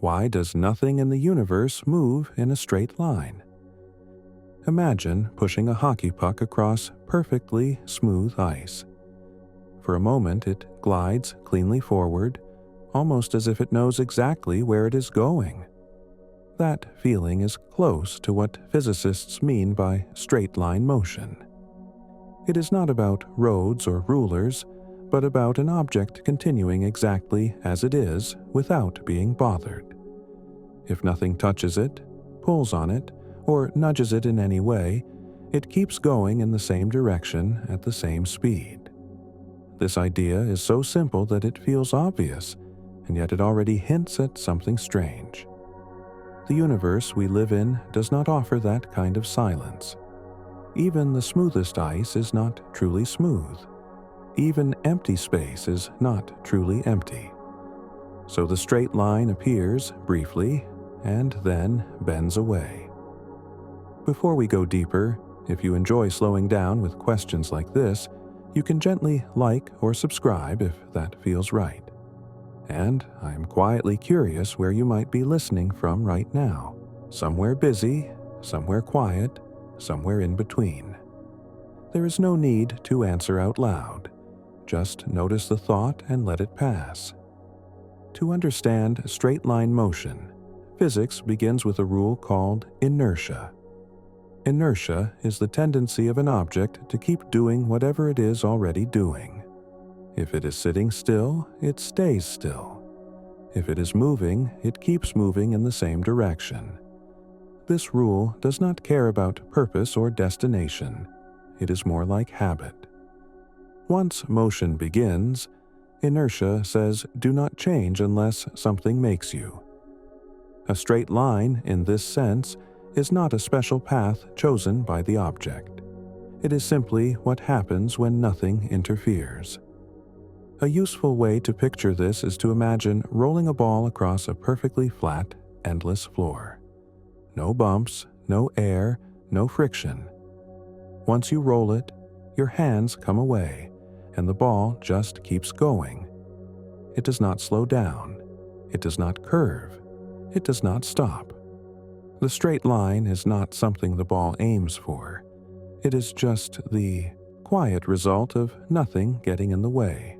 Why does nothing in the universe move in a straight line? Imagine pushing a hockey puck across perfectly smooth ice. For a moment, it glides cleanly forward, almost as if it knows exactly where it is going. That feeling is close to what physicists mean by straight-line motion. It is not about roads or rulers, but about an object continuing exactly as it is without being bothered. If nothing touches it, pulls on it, or nudges it in any way, it keeps going in the same direction at the same speed. This idea is so simple that it feels obvious, and yet it already hints at something strange. The universe we live in does not offer that kind of silence. Even the smoothest ice is not truly smooth. Even empty space is not truly empty. So the straight line appears briefly and then bends away. Before we go deeper, if you enjoy slowing down with questions like this, you can gently like or subscribe if that feels right. And I am quietly curious where you might be listening from right now. Somewhere busy, somewhere quiet, somewhere in between. There is no need to answer out loud. Just notice the thought and let it pass. To understand straight-line motion, physics begins with a rule called inertia. Inertia is the tendency of an object to keep doing whatever it is already doing. If it is sitting still, it stays still. If it is moving, it keeps moving in the same direction. This rule does not care about purpose or destination. It is more like habit. Once motion begins, inertia says do not change unless something makes you. A straight line, in this sense, is not a special path chosen by the object. It is simply what happens when nothing interferes. A useful way to picture this is to imagine rolling a ball across a perfectly flat, endless floor. No bumps, no air, no friction. Once you roll it, your hands come away, and the ball just keeps going. It does not slow down. It does not curve. It does not stop. The straight line is not something the ball aims for. It is just the quiet result of nothing getting in the way.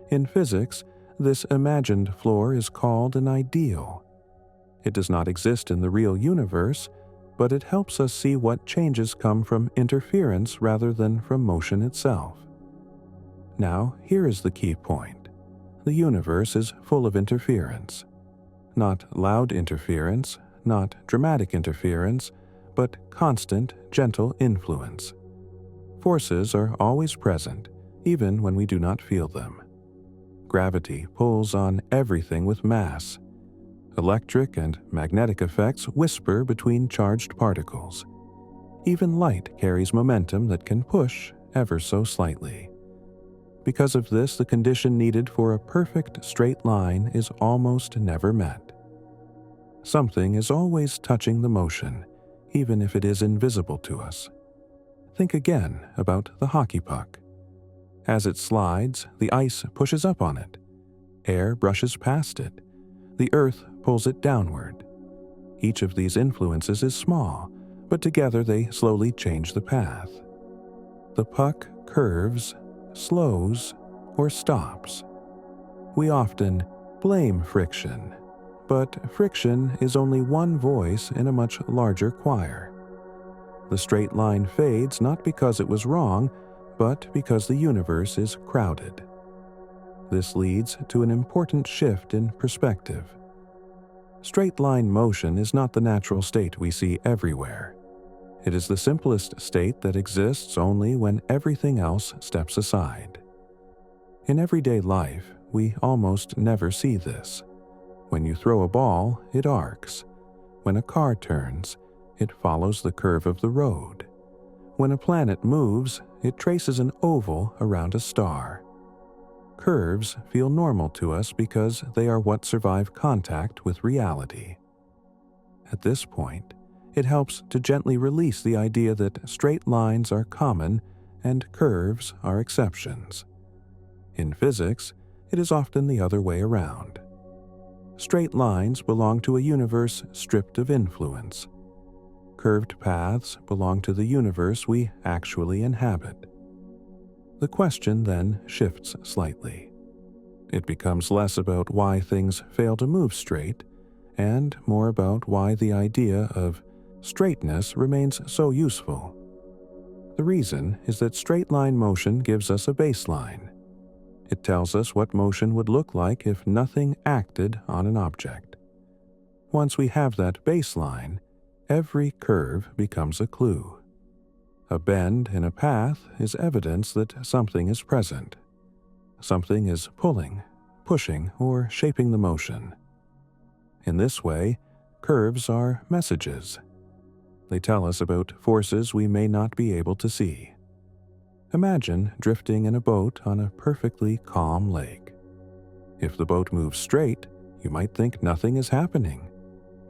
In physics, this imagined floor is called an ideal. It does not exist in the real universe, but it helps us see what changes come from interference rather than from motion itself. Now, here is the key point. The universe is full of interference. Not loud interference, not dramatic interference, but constant, gentle influence. Forces are always present, even when we do not feel them. Gravity pulls on everything with mass. Electric and magnetic effects whisper between charged particles. Even light carries momentum that can push ever so slightly. Because of this, the condition needed for a perfect straight line is almost never met. Something is always touching the motion, even if it is invisible to us. Think again about the hockey puck. As it slides, the ice pushes up on it. Air brushes past it. The earth pulls it downward. Each of these influences is small, but together they slowly change the path. The puck curves, slows, or stops. We often blame friction, but friction is only one voice in a much larger choir. The straight line fades not because it was wrong, but because the universe is crowded. This leads to an important shift in perspective. Straight-line motion is not the natural state we see everywhere. It is the simplest state that exists only when everything else steps aside. In everyday life, we almost never see this. When you throw a ball, it arcs. When a car turns, it follows the curve of the road. When a planet moves, it traces an oval around a star. Curves feel normal to us because they are what survive contact with reality. At this point, it helps to gently release the idea that straight lines are common and curves are exceptions. In physics, it is often the other way around. Straight lines belong to a universe stripped of influence. Curved paths belong to the universe we actually inhabit. The question then shifts slightly. It becomes less about why things fail to move straight and more about why the idea of straightness remains so useful. The reason is that straight line motion gives us a baseline. It tells us what motion would look like if nothing acted on an object. Once we have that baseline, every curve becomes a clue. A bend in a path is evidence that something is present. Something is pulling, pushing, or shaping the motion. In this way, curves are messages. They tell us about forces we may not be able to see. Imagine drifting in a boat on a perfectly calm lake. If the boat moves straight, you might think nothing is happening.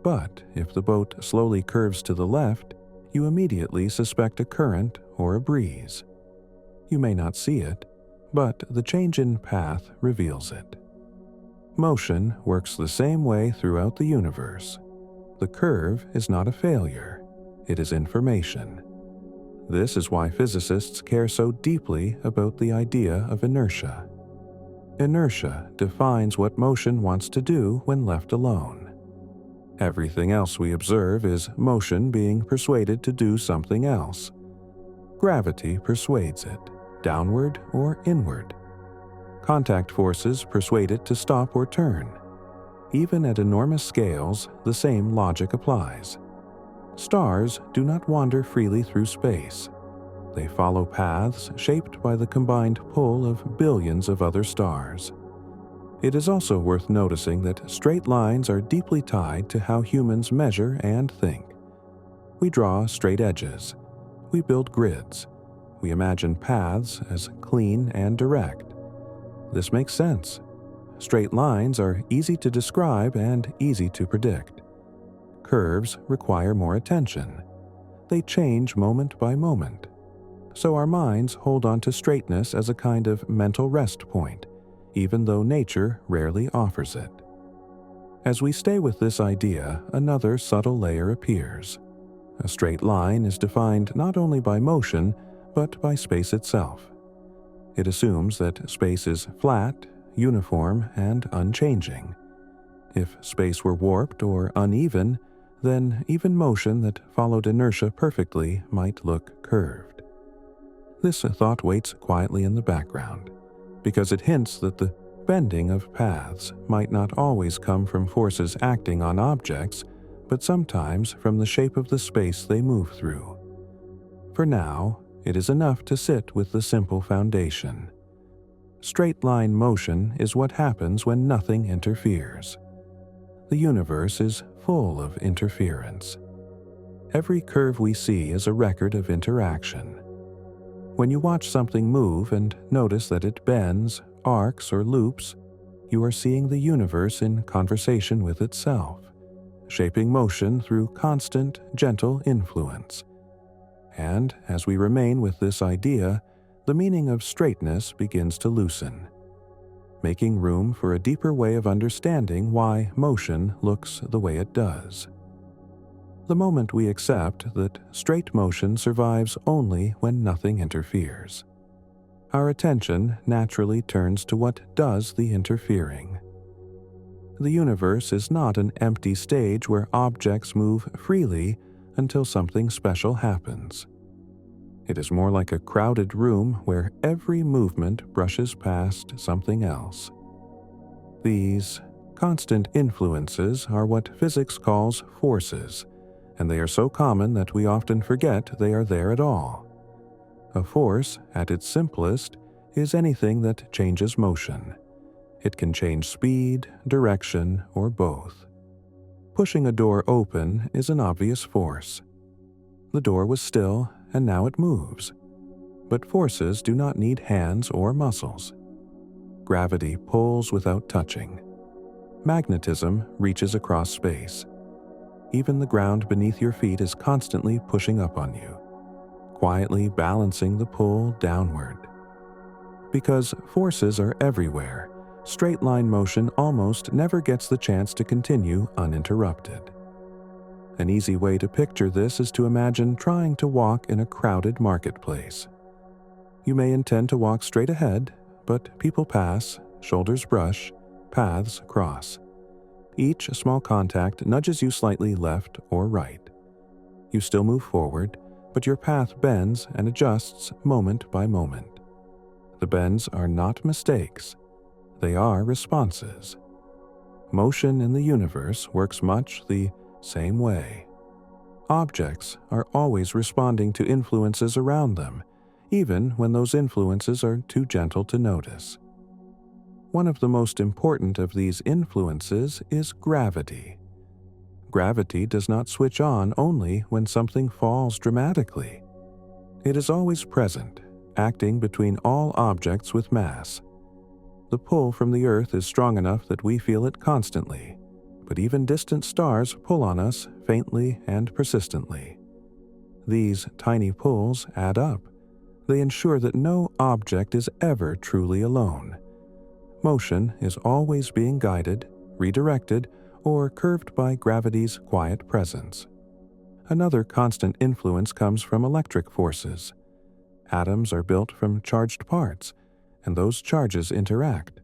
But if the boat slowly curves to the left, you immediately suspect a current or a breeze. You may not see it, but the change in path reveals it. Motion works the same way throughout the universe. The curve is not a failure, it is information. This is why physicists care so deeply about the idea of inertia. Inertia defines what motion wants to do when left alone. Everything else we observe is motion being persuaded to do something else. Gravity persuades it, downward or inward. Contact forces persuade it to stop or turn. Even at enormous scales, the same logic applies. Stars do not wander freely through space. They follow paths shaped by the combined pull of billions of other stars. It is also worth noticing that straight lines are deeply tied to how humans measure and think. We draw straight edges. We build grids. We imagine paths as clean and direct. This makes sense. Straight lines are easy to describe and easy to predict. Curves require more attention. They change moment by moment. So our minds hold on to straightness as a kind of mental rest point, even though nature rarely offers it. As we stay with this idea, another subtle layer appears. A straight line is defined not only by motion, but by space itself. It assumes that space is flat, uniform, and unchanging. If space were warped or uneven, then even motion that followed inertia perfectly might look curved. This thought waits quietly in the background, because it hints that the bending of paths might not always come from forces acting on objects, but sometimes from the shape of the space they move through. For now, it is enough to sit with the simple foundation. Straight-line motion is what happens when nothing interferes. The universe is full of interference. Every curve we see is a record of interaction. When you watch something move and notice that it bends, arcs, or loops, you are seeing the universe in conversation with itself, shaping motion through constant, gentle influence. And as we remain with this idea, the meaning of straightness begins to loosen, making room for a deeper way of understanding why motion looks the way it does. The moment we accept that straight motion survives only when nothing interferes, our attention naturally turns to what does the interfering. The universe is not an empty stage where objects move freely until something special happens. It is more like a crowded room where every movement brushes past something else. These constant influences are what physics calls forces, and they are so common that we often forget they are there at all. A force, at its simplest, is anything that changes motion. It can change speed, direction, or both. Pushing a door open is an obvious force. The door was still, and now it moves. But forces do not need hands or muscles. Gravity pulls without touching. Magnetism reaches across space. Even the ground beneath your feet is constantly pushing up on you, quietly balancing the pull downward. Because forces are everywhere, straight-line motion almost never gets the chance to continue uninterrupted. An easy way to picture this is to imagine trying to walk in a crowded marketplace. You may intend to walk straight ahead, but people pass, shoulders brush, paths cross. Each small contact nudges you slightly left or right. You still move forward, but your path bends and adjusts moment by moment. The bends are not mistakes. They are responses. Motion in the universe works much the same way. Objects are always responding to influences around them, even when those influences are too gentle to notice. One of the most important of these influences is gravity. Gravity does not switch on only when something falls dramatically. It is always present, acting between all objects with mass. The pull from the Earth is strong enough that we feel it constantly, but even distant stars pull on us faintly and persistently. These tiny pulls add up. They ensure that no object is ever truly alone. Motion is always being guided, redirected, or curved by gravity's quiet presence. Another constant influence comes from electric forces. Atoms are built from charged parts, and those charges interact.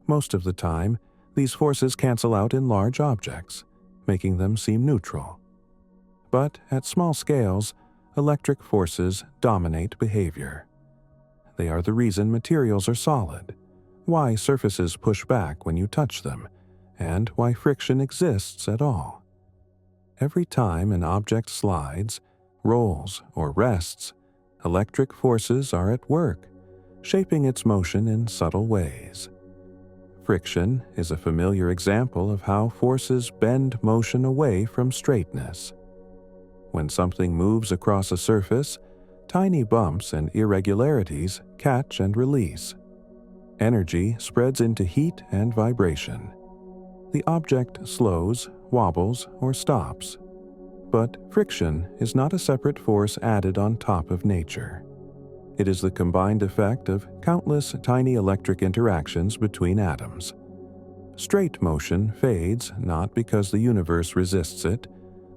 Most of the time, these forces cancel out in large objects, making them seem neutral. But at small scales, electric forces dominate behavior. They are the reason materials are solid, why surfaces push back when you touch them, and why friction exists at all. Every time an object slides, rolls, or rests, electric forces are at work, shaping its motion in subtle ways. Friction is a familiar example of how forces bend motion away from straightness. When something moves across a surface, tiny bumps and irregularities catch and release. Energy spreads into heat and vibration. The object slows, wobbles, or stops. But friction is not a separate force added on top of nature. It is the combined effect of countless tiny electric interactions between atoms. Straight motion fades not because the universe resists it,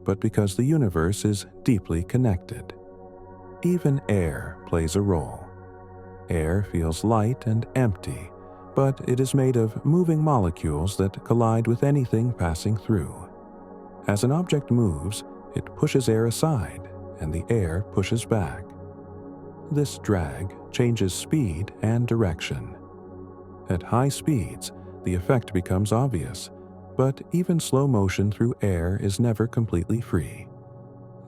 but because the universe is deeply connected. Even air plays a role. Air feels light and empty, but it is made of moving molecules that collide with anything passing through. As an object moves, it pushes air aside, and the air pushes back. This drag changes speed and direction. At high speeds, the effect becomes obvious, but even slow motion through air is never completely free.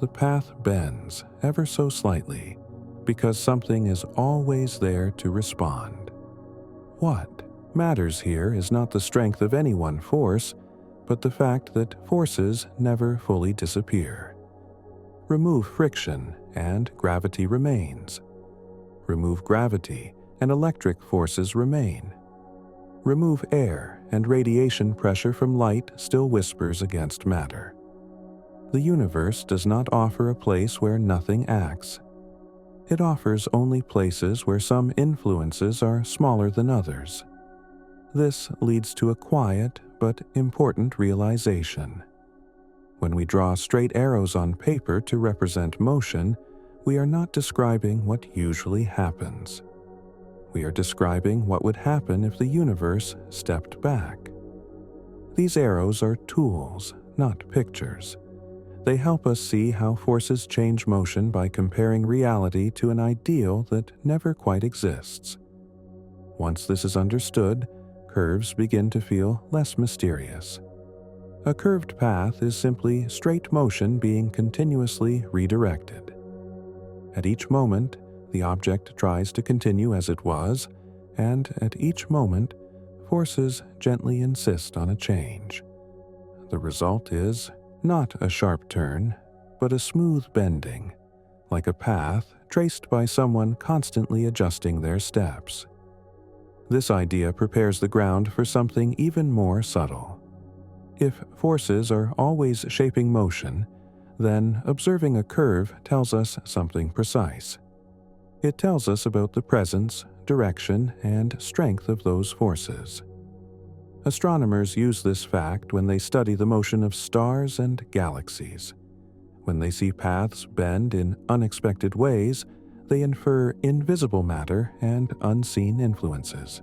The path bends ever so slightly, because something is always there to respond. What matters here is not the strength of any one force, but the fact that forces never fully disappear. Remove friction, and gravity remains. Remove gravity, and electric forces remain. Remove air, and radiation pressure from light still whispers against matter. The universe does not offer a place where nothing acts. It offers only places where some influences are smaller than others. This leads to a quiet but important realization. When we draw straight arrows on paper to represent motion, we are not describing what usually happens. We are describing what would happen if the universe stepped back. These arrows are tools, not pictures. They help us see how forces change motion by comparing reality to an ideal that never quite exists. Once this is understood, curves begin to feel less mysterious. A curved path is simply straight motion being continuously redirected. At each moment, the object tries to continue as it was, and at each moment, forces gently insist on a change. The result is not a sharp turn, but a smooth bending, like a path traced by someone constantly adjusting their steps. This idea prepares the ground for something even more subtle. If forces are always shaping motion, then observing a curve tells us something precise. It tells us about the presence, direction, and strength of those forces. Astronomers use this fact when they study the motion of stars and galaxies. When they see paths bend in unexpected ways, they infer invisible matter and unseen influences.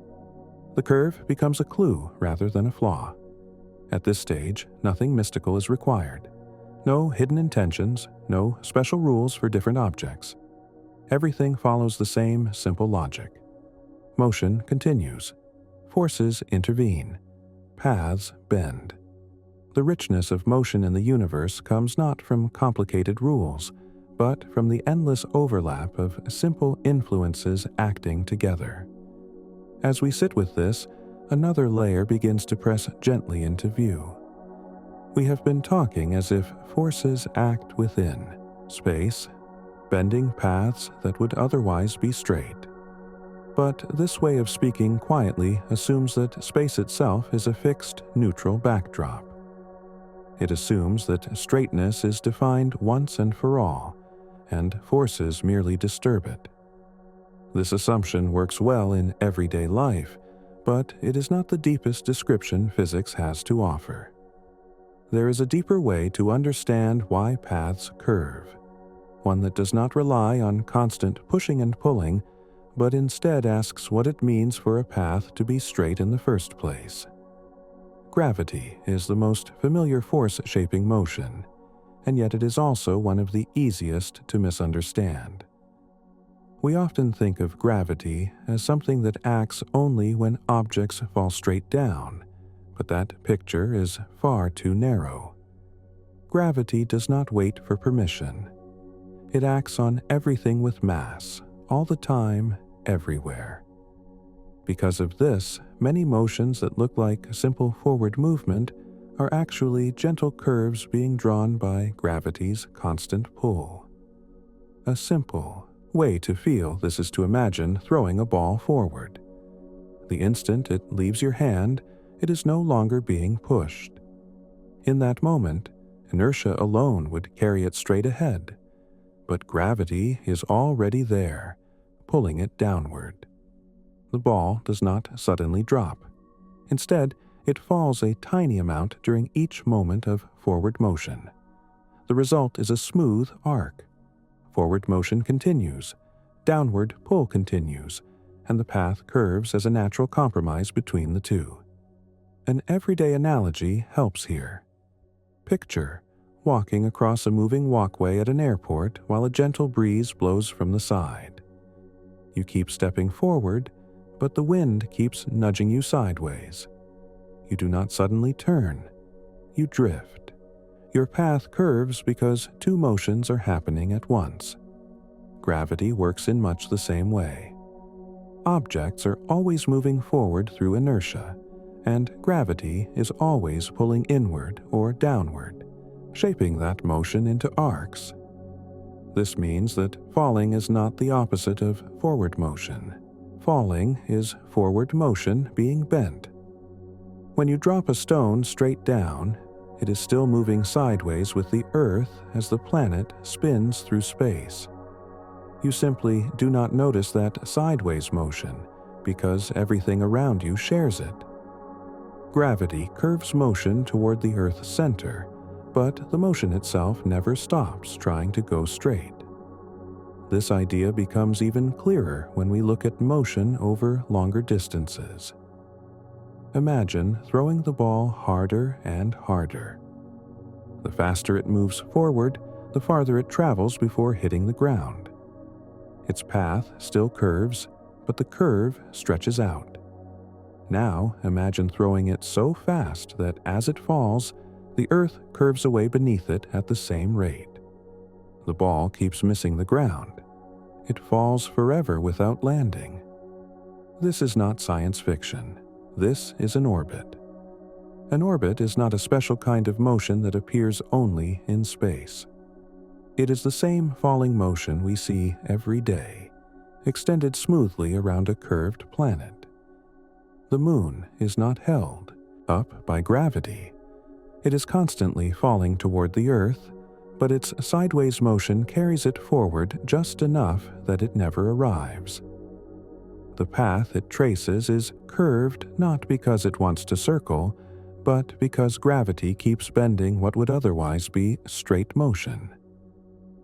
The curve becomes a clue rather than a flaw. At this stage, nothing mystical is required. No hidden intentions, no special rules for different objects. Everything follows the same simple logic. Motion continues. Forces intervene. Paths bend. The richness of motion in the universe comes not from complicated rules, but from the endless overlap of simple influences acting together. As we sit with this, another layer begins to press gently into view. We have been talking as if forces act within space, bending paths that would otherwise be straight. But this way of speaking quietly assumes that space itself is a fixed, neutral backdrop. It assumes that straightness is defined once and for all, and forces merely disturb it. This assumption works well in everyday life, but it is not the deepest description physics has to offer. There is a deeper way to understand why paths curve, one that does not rely on constant pushing and pulling, but instead asks what it means for a path to be straight in the first place. Gravity is the most familiar force shaping motion, and yet it is also one of the easiest to misunderstand. We often think of gravity as something that acts only when objects fall straight down, but that picture is far too narrow. Gravity does not wait for permission. It acts on everything with mass, all the time, everywhere. Because of this, many motions that look like simple forward movement are actually gentle curves being drawn by gravity's constant pull. A simple way to feel this is to imagine throwing a ball forward. The instant it leaves your hand, it is no longer being pushed. In that moment, inertia alone would carry it straight ahead, but gravity is already there, pulling it downward. The ball does not suddenly drop. Instead, it falls a tiny amount during each moment of forward motion. The result is a smooth arc. Forward motion continues, downward pull continues, and the path curves as a natural compromise between the two. An everyday analogy helps here. Picture walking across a moving walkway at an airport while a gentle breeze blows from the side. You keep stepping forward, but the wind keeps nudging you sideways. You do not suddenly turn. You drift. Your path curves because two motions are happening at once. Gravity works in much the same way. Objects are always moving forward through inertia, and gravity is always pulling inward or downward, shaping that motion into arcs. This means that falling is not the opposite of forward motion. Falling is forward motion being bent. When you drop a stone straight down, it is still moving sideways with the Earth as the planet spins through space. You simply do not notice that sideways motion because everything around you shares it. Gravity curves motion toward the Earth's center, but the motion itself never stops trying to go straight. This idea becomes even clearer when we look at motion over longer distances. Imagine throwing the ball harder and harder. The faster it moves forward, the farther it travels before hitting the ground. Its path still curves, but the curve stretches out. Now imagine throwing it so fast that as it falls, the Earth curves away beneath it at the same rate. The ball keeps missing the ground. It falls forever without landing. This is not science fiction. This is an orbit. An orbit is not a special kind of motion that appears only in space. It is the same falling motion we see every day, extended smoothly around a curved planet. The moon is not held up by gravity. It is constantly falling toward the Earth, but its sideways motion carries it forward just enough that it never arrives. The path it traces is curved not because it wants to circle, but because gravity keeps bending what would otherwise be straight motion.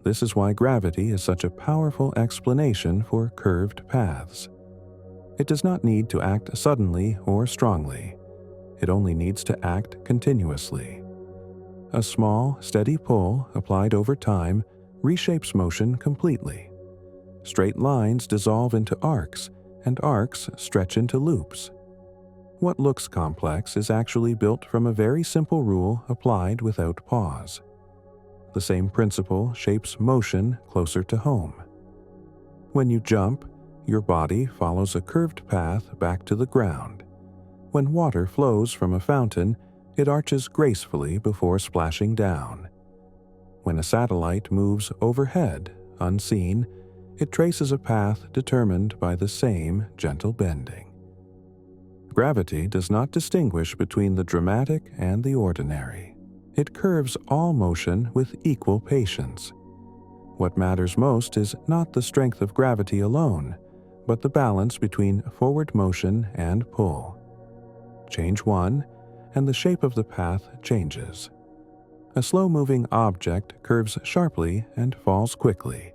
This is why gravity is such a powerful explanation for curved paths. It does not need to act suddenly or strongly. It only needs to act continuously. A small, steady pull applied over time reshapes motion completely. Straight lines dissolve into arcs, and arcs stretch into loops. What looks complex is actually built from a very simple rule applied without pause. The same principle shapes motion closer to home. When you jump, your body follows a curved path back to the ground. When water flows from a fountain, it arches gracefully before splashing down. When a satellite moves overhead, unseen, it traces a path determined by the same gentle bending. Gravity does not distinguish between the dramatic and the ordinary. It curves all motion with equal patience. What matters most is not the strength of gravity alone, but the balance between forward motion and pull. Change one, and the shape of the path changes. A slow-moving object curves sharply and falls quickly.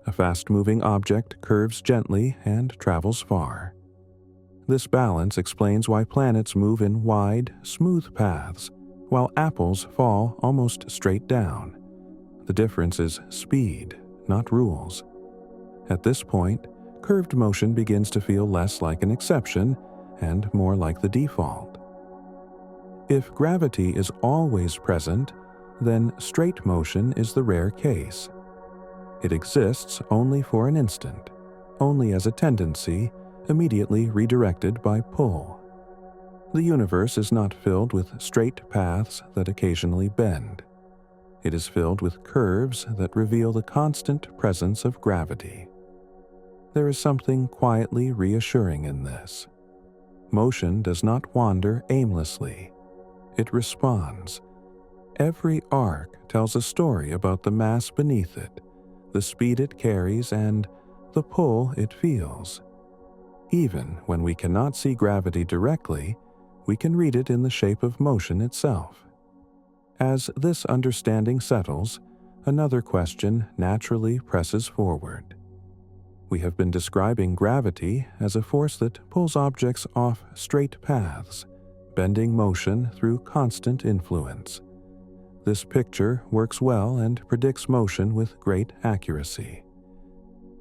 A fast-moving object curves gently and travels far. This balance explains why planets move in wide, smooth paths, while apples fall almost straight down. The difference is speed, not rules. At this point, curved motion begins to feel less like an exception and more like the default. If gravity is always present, then straight motion is the rare case. It exists only for an instant, only as a tendency, immediately redirected by pull. The universe is not filled with straight paths that occasionally bend. It is filled with curves that reveal the constant presence of gravity. There is something quietly reassuring in this. Motion does not wander aimlessly. It responds. Every arc tells a story about the mass beneath it, the speed it carries, and the pull it feels. Even when we cannot see gravity directly, we can read it in the shape of motion itself. As this understanding settles, another question naturally presses forward. We have been describing gravity as a force that pulls objects off straight paths, bending motion through constant influence. This picture works well and predicts motion with great accuracy.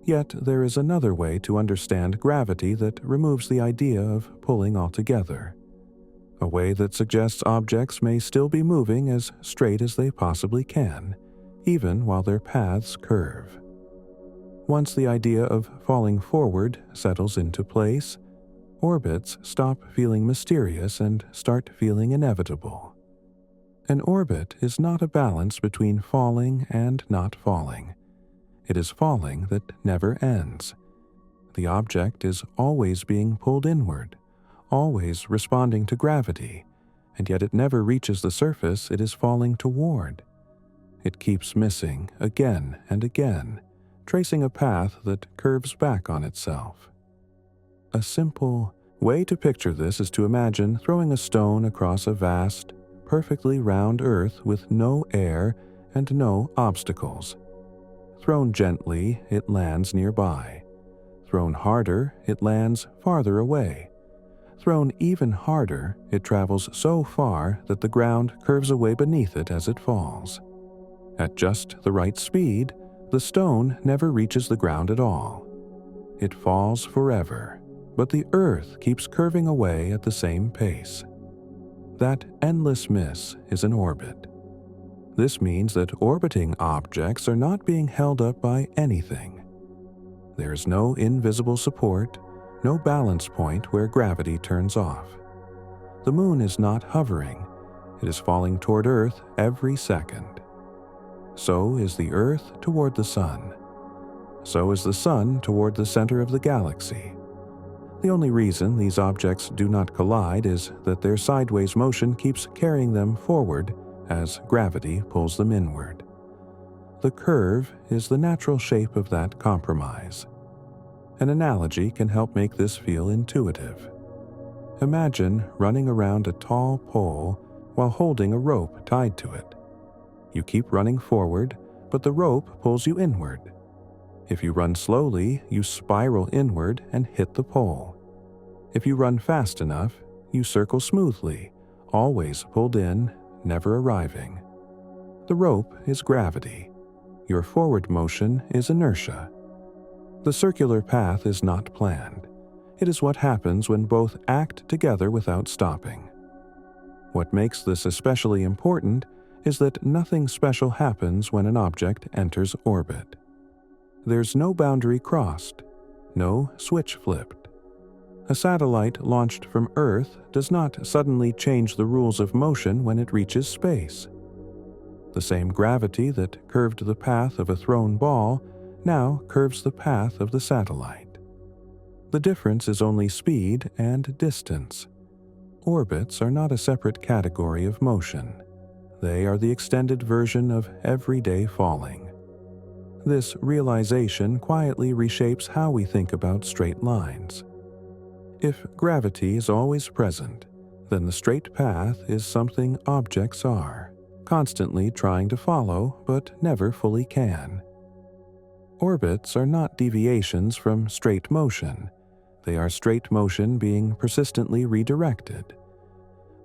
Yet there is another way to understand gravity that removes the idea of pulling altogether. A way that suggests objects may still be moving as straight as they possibly can, even while their paths curve. Once the idea of falling forward settles into place, orbits stop feeling mysterious and start feeling inevitable. An orbit is not a balance between falling and not falling. It is falling that never ends. The object is always being pulled inward, always responding to gravity, and yet it never reaches the surface it is falling toward. It keeps missing again and again, tracing a path that curves back on itself. A simple way to picture this is to imagine throwing a stone across a vast, perfectly round Earth with no air and no obstacles. Thrown gently, it lands nearby. Thrown harder, it lands farther away. Thrown even harder, it travels so far that the ground curves away beneath it as it falls. At just the right speed, the stone never reaches the ground at all. It falls forever, but the Earth keeps curving away at the same pace. That endless miss is an orbit. This means that orbiting objects are not being held up by anything. There is no invisible support, no balance point where gravity turns off. The moon is not hovering, it is falling toward Earth every second. So is the Earth toward the sun. So is the sun toward the center of the galaxy. The only reason these objects do not collide is that their sideways motion keeps carrying them forward as gravity pulls them inward. The curve is the natural shape of that compromise. An analogy can help make this feel intuitive. Imagine running around a tall pole while holding a rope tied to it. You keep running forward, but the rope pulls you inward. If you run slowly, you spiral inward and hit the pole. If you run fast enough, you circle smoothly, always pulled in, never arriving. The rope is gravity. Your forward motion is inertia. The circular path is not planned. It is what happens when both act together without stopping. What makes this especially important is that nothing special happens when an object enters orbit. There's no boundary crossed, no switch flipped. A satellite launched from Earth does not suddenly change the rules of motion when it reaches space. The same gravity that curved the path of a thrown ball now curves the path of the satellite. The difference is only speed and distance. Orbits are not a separate category of motion. They are the extended version of everyday falling. This realization quietly reshapes how we think about straight lines. If gravity is always present, then the straight path is something objects are, constantly trying to follow but never fully can. Orbits are not deviations from straight motion. They are straight motion being persistently redirected.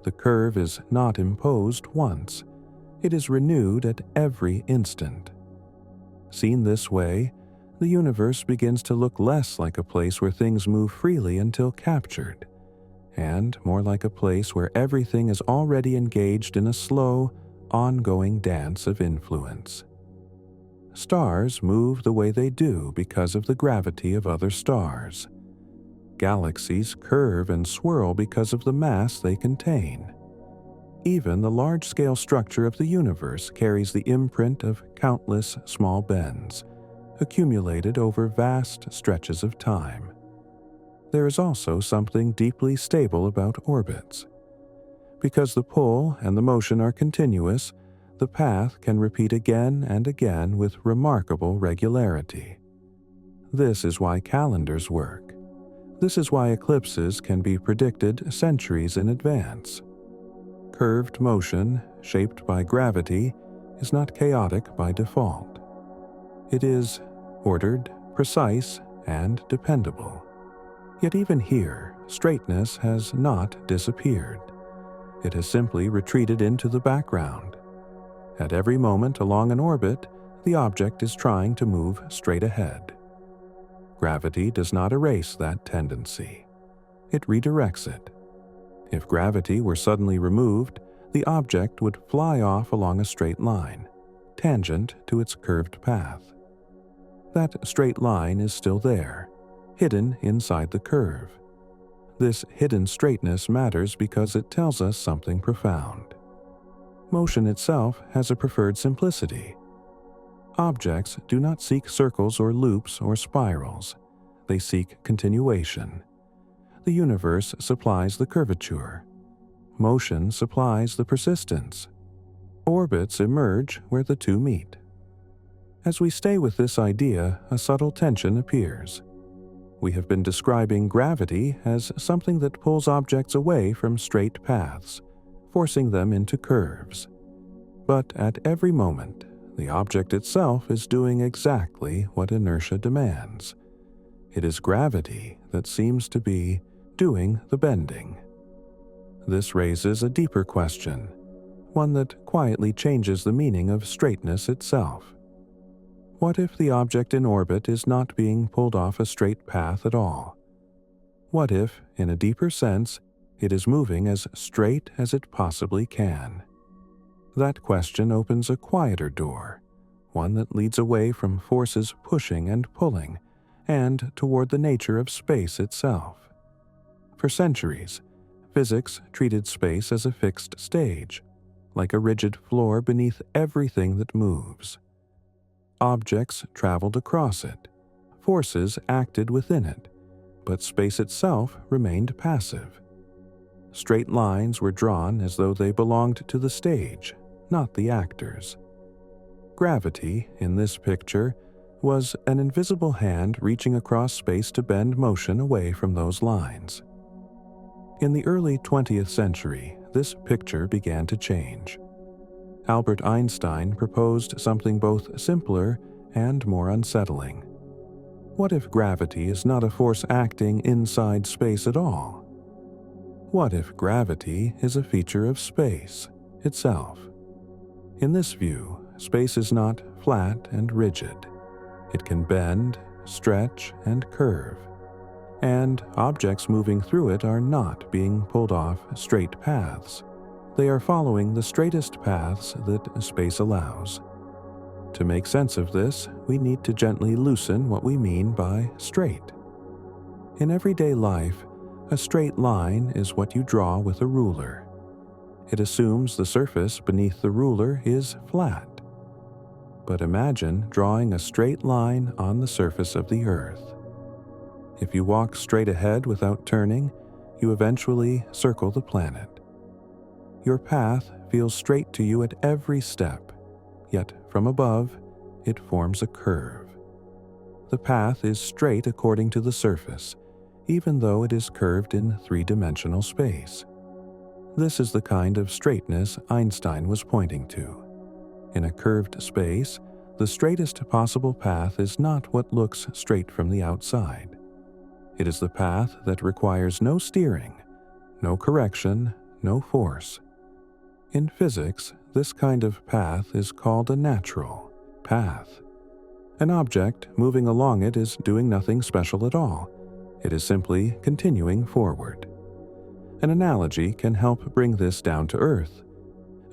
The curve is not imposed once. It is renewed at every instant. Seen this way, the universe begins to look less like a place where things move freely until captured, and more like a place where everything is already engaged in a slow, ongoing dance of influence. Stars move the way they do because of the gravity of other stars. Galaxies curve and swirl because of the mass they contain. Even the large-scale structure of the universe carries the imprint of countless small bends, accumulated over vast stretches of time. There is also something deeply stable about orbits. Because the pull and the motion are continuous, the path can repeat again and again with remarkable regularity. This is why calendars work. This is why eclipses can be predicted centuries in advance. Curved motion, shaped by gravity, is not chaotic by default. It is ordered, precise, and dependable. Yet even here, straightness has not disappeared. It has simply retreated into the background. At every moment along an orbit, the object is trying to move straight ahead. Gravity does not erase that tendency. It redirects it. If gravity were suddenly removed, the object would fly off along a straight line, tangent to its curved path. That straight line is still there, hidden inside the curve. This hidden straightness matters because it tells us something profound. Motion itself has a preferred simplicity. Objects do not seek circles or loops or spirals. They seek continuation. The universe supplies the curvature. Motion supplies the persistence. Orbits emerge where the two meet. As we stay with this idea, a subtle tension appears. We have been describing gravity as something that pulls objects away from straight paths, forcing them into curves. But at every moment, the object itself is doing exactly what inertia demands. It is gravity that seems to be doing the bending. This raises a deeper question, one that quietly changes the meaning of straightness itself. What if the object in orbit is not being pulled off a straight path at all? What if, in a deeper sense, it is moving as straight as it possibly can? That question opens a quieter door, one that leads away from forces pushing and pulling, and toward the nature of space itself. For centuries, physics treated space as a fixed stage, like a rigid floor beneath everything that moves. Objects traveled across it, forces acted within it, but space itself remained passive. Straight lines were drawn as though they belonged to the stage, not the actors. Gravity, in this picture, was an invisible hand reaching across space to bend motion away from those lines. In the early 20th century, this picture began to change. Albert Einstein proposed something both simpler and more unsettling. What if gravity is not a force acting inside space at all? What if gravity is a feature of space itself? In this view, space is not flat and rigid. It can bend, stretch, and curve. And objects moving through it are not being pulled off straight paths. They are following the straightest paths that space allows. To make sense of this, we need to gently loosen what we mean by straight. In everyday life, a straight line is what you draw with a ruler. It assumes the surface beneath the ruler is flat. But imagine drawing a straight line on the surface of the Earth. If you walk straight ahead without turning, you eventually circle the planet. Your path feels straight to you at every step, yet from above, it forms a curve. The path is straight according to the surface, even though it is curved in three-dimensional space. This is the kind of straightness Einstein was pointing to. In a curved space, the straightest possible path is not what looks straight from the outside. It is the path that requires no steering, no correction, no force. In physics, this kind of path is called a natural path. An object moving along it is doing nothing special at all. It is simply continuing forward. An analogy can help bring this down to earth.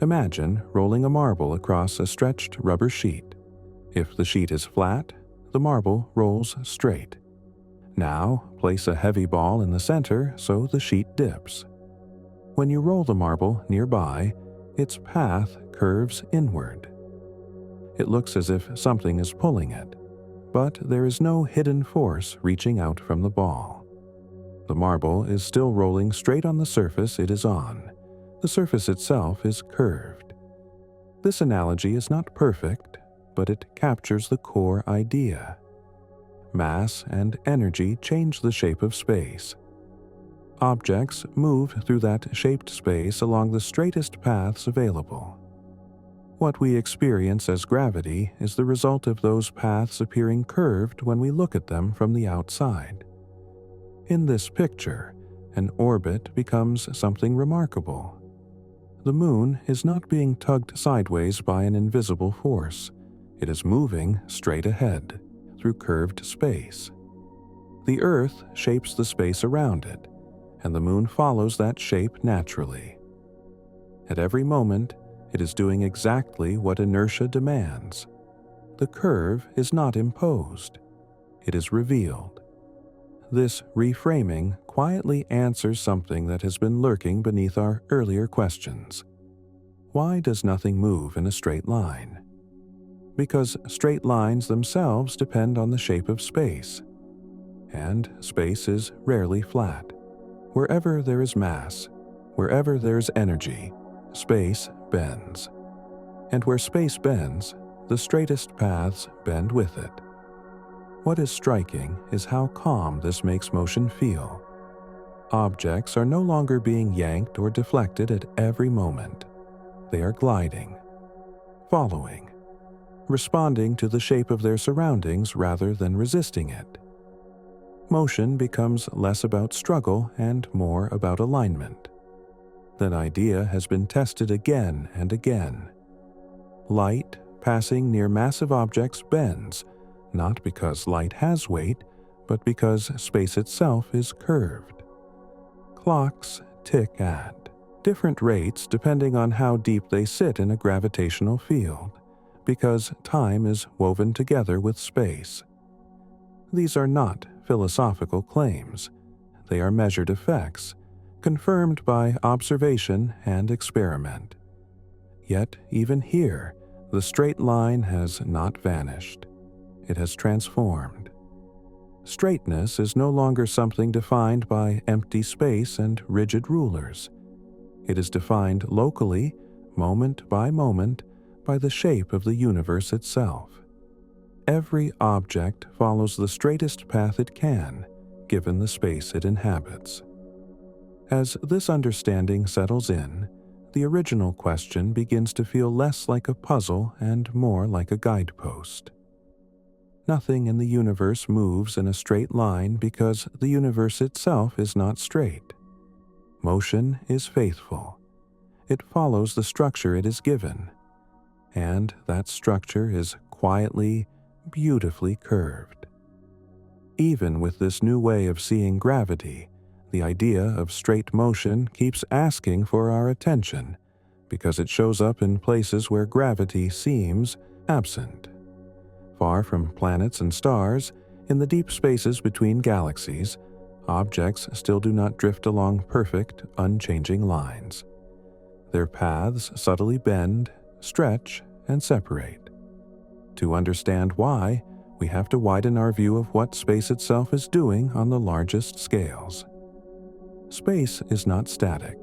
Imagine rolling a marble across a stretched rubber sheet. If the sheet is flat, the marble rolls straight. Now, place a heavy ball in the center so the sheet dips. When you roll the marble nearby, its path curves inward. It looks as if something is pulling it, but there is no hidden force reaching out from the ball. The marble is still rolling straight on the surface it is on. The surface itself is curved. This analogy is not perfect, but it captures the core idea. Mass and energy change the shape of space. Objects move through that shaped space along the straightest paths available. What we experience as gravity is the result of those paths appearing curved when we look at them from the outside. In this picture, an orbit becomes something remarkable. The moon is not being tugged sideways by an invisible force. It is moving straight ahead, through curved space. The Earth shapes the space around it, and the moon follows that shape naturally. At every moment, it is doing exactly what inertia demands. The curve is not imposed. It is revealed. This reframing quietly answers something that has been lurking beneath our earlier questions. Why does nothing move in a straight line? Because straight lines themselves depend on the shape of space. And space is rarely flat. Wherever there is mass, wherever there is energy, space bends. And where space bends, the straightest paths bend with it. What is striking is how calm this makes motion feel. Objects are no longer being yanked or deflected at every moment. They are gliding, following, responding to the shape of their surroundings rather than resisting it. Motion becomes less about struggle and more about alignment. That idea has been tested again and again. Light passing near massive objects bends, not because light has weight, but because space itself is curved. Clocks tick at different rates depending on how deep they sit in a gravitational field, because time is woven together with space. These are not philosophical claims. They are measured effects, confirmed by observation and experiment. Yet, even here, the straight line has not vanished. It has transformed. Straightness is no longer something defined by empty space and rigid rulers. It is defined locally, moment by moment, by the shape of the universe itself. every object follows the straightest path it can, given the space it inhabits. As this understanding settles in, the original question begins to feel less like a puzzle and more like a guidepost. Nothing in the universe moves in a straight line because the universe itself is not straight. Motion is faithful. It follows the structure it is given, and that structure is quietly, beautifully curved. Even with this new way of seeing gravity, the idea of straight motion keeps asking for our attention because it shows up in places where gravity seems absent. Far from planets and stars, in the deep spaces between galaxies, objects still do not drift along perfect, unchanging lines. Their paths subtly bend, stretch, and separate. To understand why, we have to widen our view of what space itself is doing on the largest scales. Space is not static.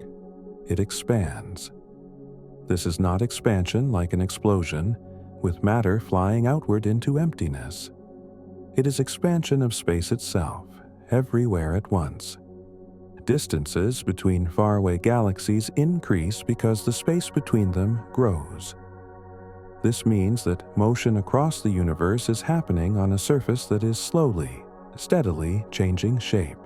It expands. This is not expansion like an explosion, with matter flying outward into emptiness. It is expansion of space itself, everywhere at once. Distances between faraway galaxies increase because the space between them grows. This means that motion across the universe is happening on a surface that is slowly, steadily changing shape.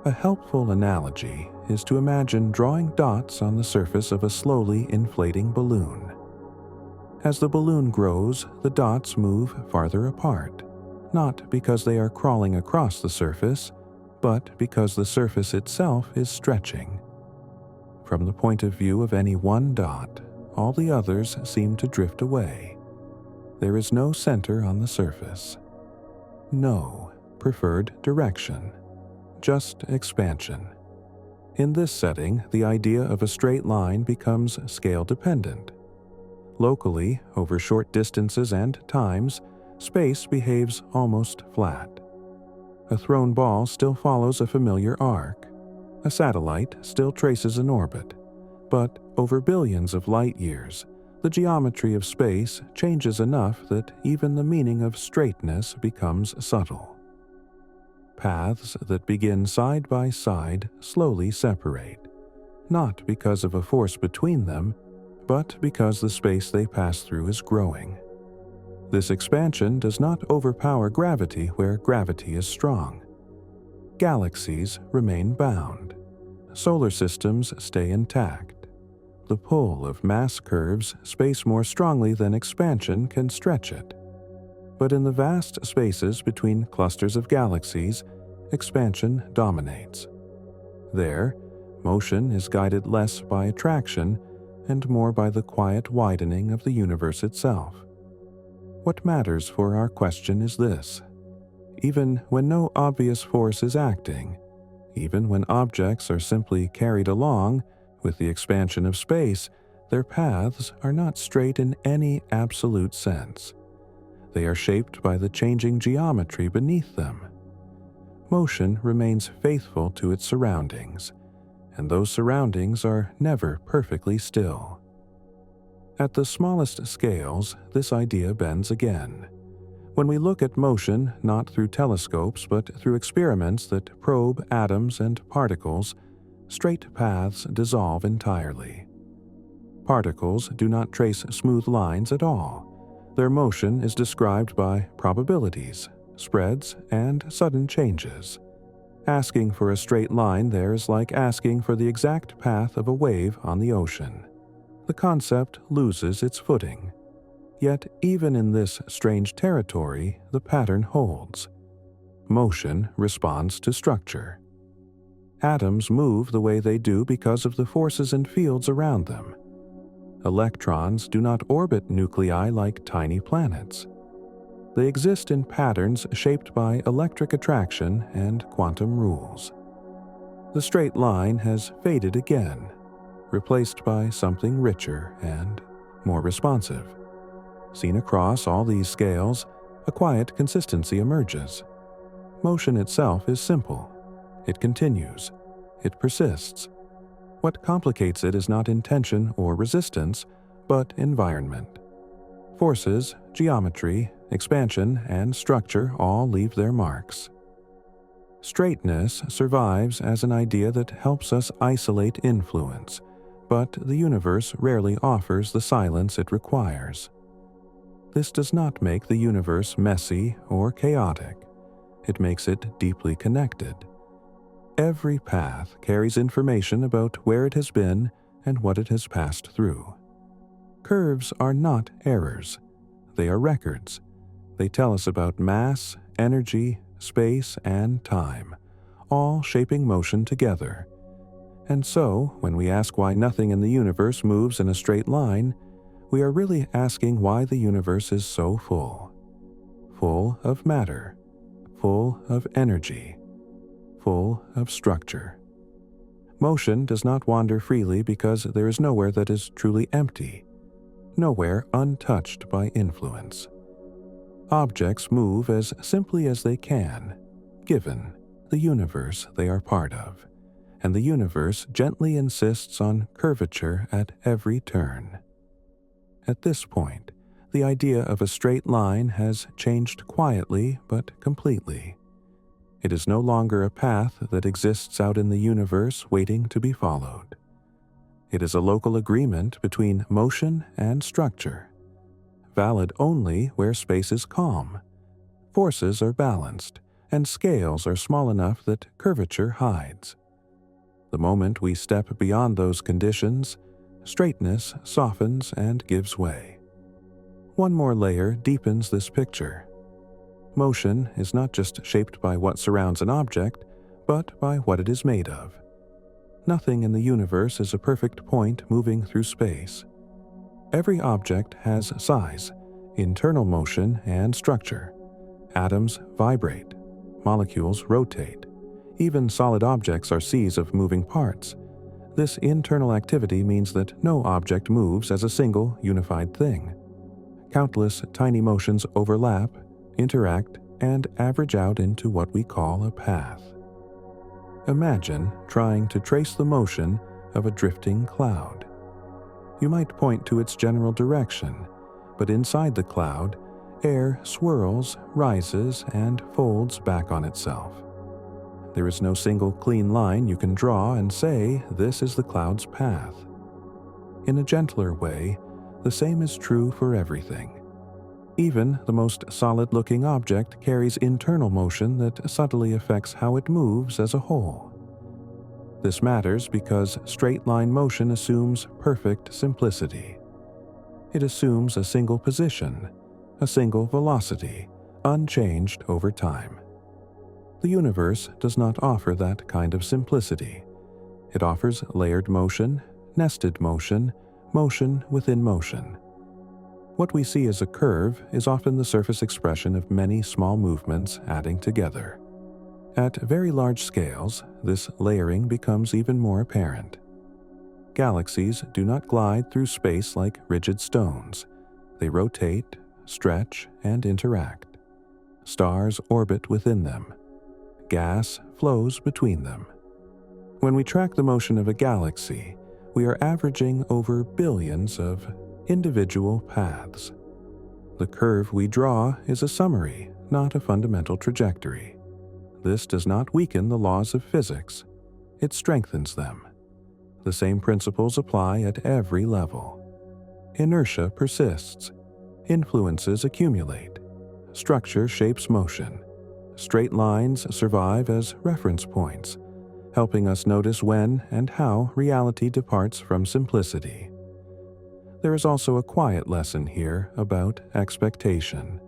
A helpful analogy is to imagine drawing dots on the surface of a slowly inflating balloon. As the balloon grows, the dots move farther apart, not because they are crawling across the surface, but because the surface itself is stretching. From the point of view of any one dot, all the others seem to drift away. There is no center on the surface. No preferred direction. Just expansion. In this setting, the idea of a straight line becomes scale-dependent. Locally, over short distances and times, space behaves almost flat. A thrown ball still follows a familiar arc. A satellite still traces an orbit. But over billions of light years, the geometry of space changes enough that even the meaning of straightness becomes subtle. Paths that begin side by side slowly separate, not because of a force between them, but because the space they pass through is growing. This expansion does not overpower gravity where gravity is strong. Galaxies remain bound. Solar systems stay intact. The pull of mass curves space more strongly than expansion can stretch it. But in the vast spaces between clusters of galaxies, expansion dominates. There, motion is guided less by attraction and more by the quiet widening of the universe itself. What matters for our question is this: even when no obvious force is acting, even when objects are simply carried along with the expansion of space, their paths are not straight in any absolute sense. They are shaped by the changing geometry beneath them. Motion remains faithful to its surroundings, and those surroundings are never perfectly still. At the smallest scales, this idea bends again. When we look at motion not through telescopes but through experiments that probe atoms and particles, straight paths dissolve entirely. Particles do not trace smooth lines at all. Their motion is described by probabilities, spreads, and sudden changes. Asking for a straight line there is like asking for the exact path of a wave on the ocean. The concept loses its footing. Yet even in this strange territory, the pattern holds. Motion responds to structure. Atoms move the way they do because of the forces and fields around them. Electrons do not orbit nuclei like tiny planets. They exist in patterns shaped by electric attraction and quantum rules. The straight line has faded again, replaced by something richer and more responsive. Seen across all these scales, a quiet consistency emerges. Motion itself is simple. It continues. It persists. What complicates it is not intention or resistance, but environment. Forces, geometry, expansion, and structure all leave their marks. Straightness survives as an idea that helps us isolate influence, but the universe rarely offers the silence it requires. This does not make the universe messy or chaotic. It makes it deeply connected. Every path carries information about where it has been and what it has passed through. Curves are not errors. They are records. They tell us about mass, energy, space, and time, all shaping motion together. And so, when we ask why nothing in the universe moves in a straight line, we are really asking why the universe is so full. Full of matter, full of energy, full of structure. Motion does not wander freely because there is nowhere that is truly empty, nowhere untouched by influence. Objects move as simply as they can, given the universe they are part of, and the universe gently insists on curvature at every turn. At this point, the idea of a straight line has changed quietly but completely. It is no longer a path that exists out in the universe waiting to be followed. It is a local agreement between motion and structure, valid only where space is calm, forces are balanced, and scales are small enough that curvature hides. The moment we step beyond those conditions, straightness softens and gives way. One more layer deepens this picture. Motion is not just shaped by what surrounds an object, but by what it is made of. Nothing in the universe is a perfect point moving through space. Every object has size, internal motion, and structure. Atoms vibrate, molecules rotate. Even solid objects are seas of moving parts. This internal activity means that no object moves as a single, unified thing. Countless tiny motions overlap, interact, and average out into what we call a path. Imagine trying to trace the motion of a drifting cloud. You might point to its general direction, but inside the cloud, air swirls, rises, and folds back on itself. There is no single clean line you can draw and say, this is the cloud's path. In a gentler way, the same is true for everything. Even the most solid-looking object carries internal motion that subtly affects how it moves as a whole. This matters because straight-line motion assumes perfect simplicity. It assumes a single position, a single velocity, unchanged over time. The universe does not offer that kind of simplicity. It offers layered motion, nested motion, motion within motion. What we see as a curve is often the surface expression of many small movements adding together. At very large scales, this layering becomes even more apparent. Galaxies do not glide through space like rigid stones. They rotate, stretch, and interact. Stars orbit within them. Gas flows between them. When we track the motion of a galaxy, we are averaging over billions of individual paths. The curve we draw is a summary, not a fundamental trajectory. This does not weaken the laws of physics. It strengthens them. The same principles apply at every level. Inertia persists. Influences accumulate. Structure shapes motion. Straight lines survive as reference points, helping us notice when and how reality departs from simplicity. There is also a quiet lesson here about expectation.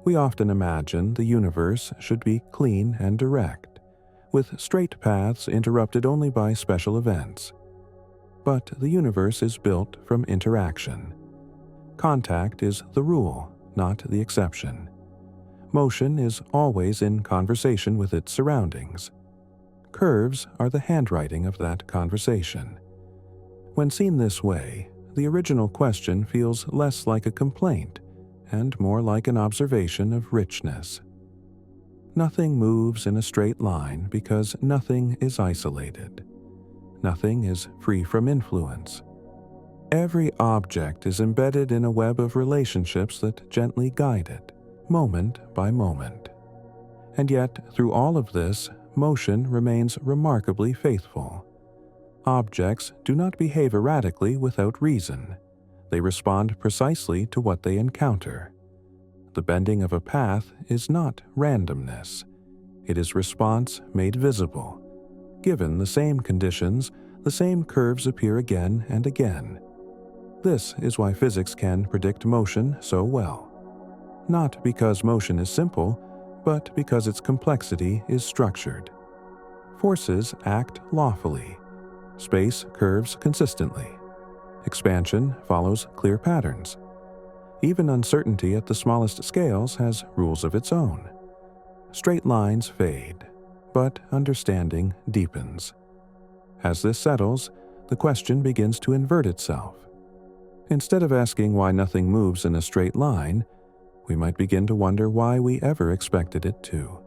We often imagine the universe should be clean and direct, with straight paths interrupted only by special events. But the universe is built from interaction. Contact is the rule, not the exception. Motion is always in conversation with its surroundings. Curves are the handwriting of that conversation. When seen this way, the original question feels less like a complaint and more like an observation of richness. Nothing moves in a straight line because nothing is isolated. Nothing is free from influence. Every object is embedded in a web of relationships that gently guide it, moment by moment. And yet, through all of this, motion remains remarkably faithful. Objects do not behave erratically without reason. They respond precisely to what they encounter. The bending of a path is not randomness. It is response made visible. Given the same conditions, the same curves appear again and again. This is why physics can predict motion so well. Not because motion is simple, but because its complexity is structured. Forces act lawfully. Space curves consistently. Expansion follows clear patterns. Even uncertainty at the smallest scales has rules of its own. Straight lines fade, but understanding deepens. As this settles, the question begins to invert itself. Instead of asking why nothing moves in a straight line, we might begin to wonder why we ever expected it to.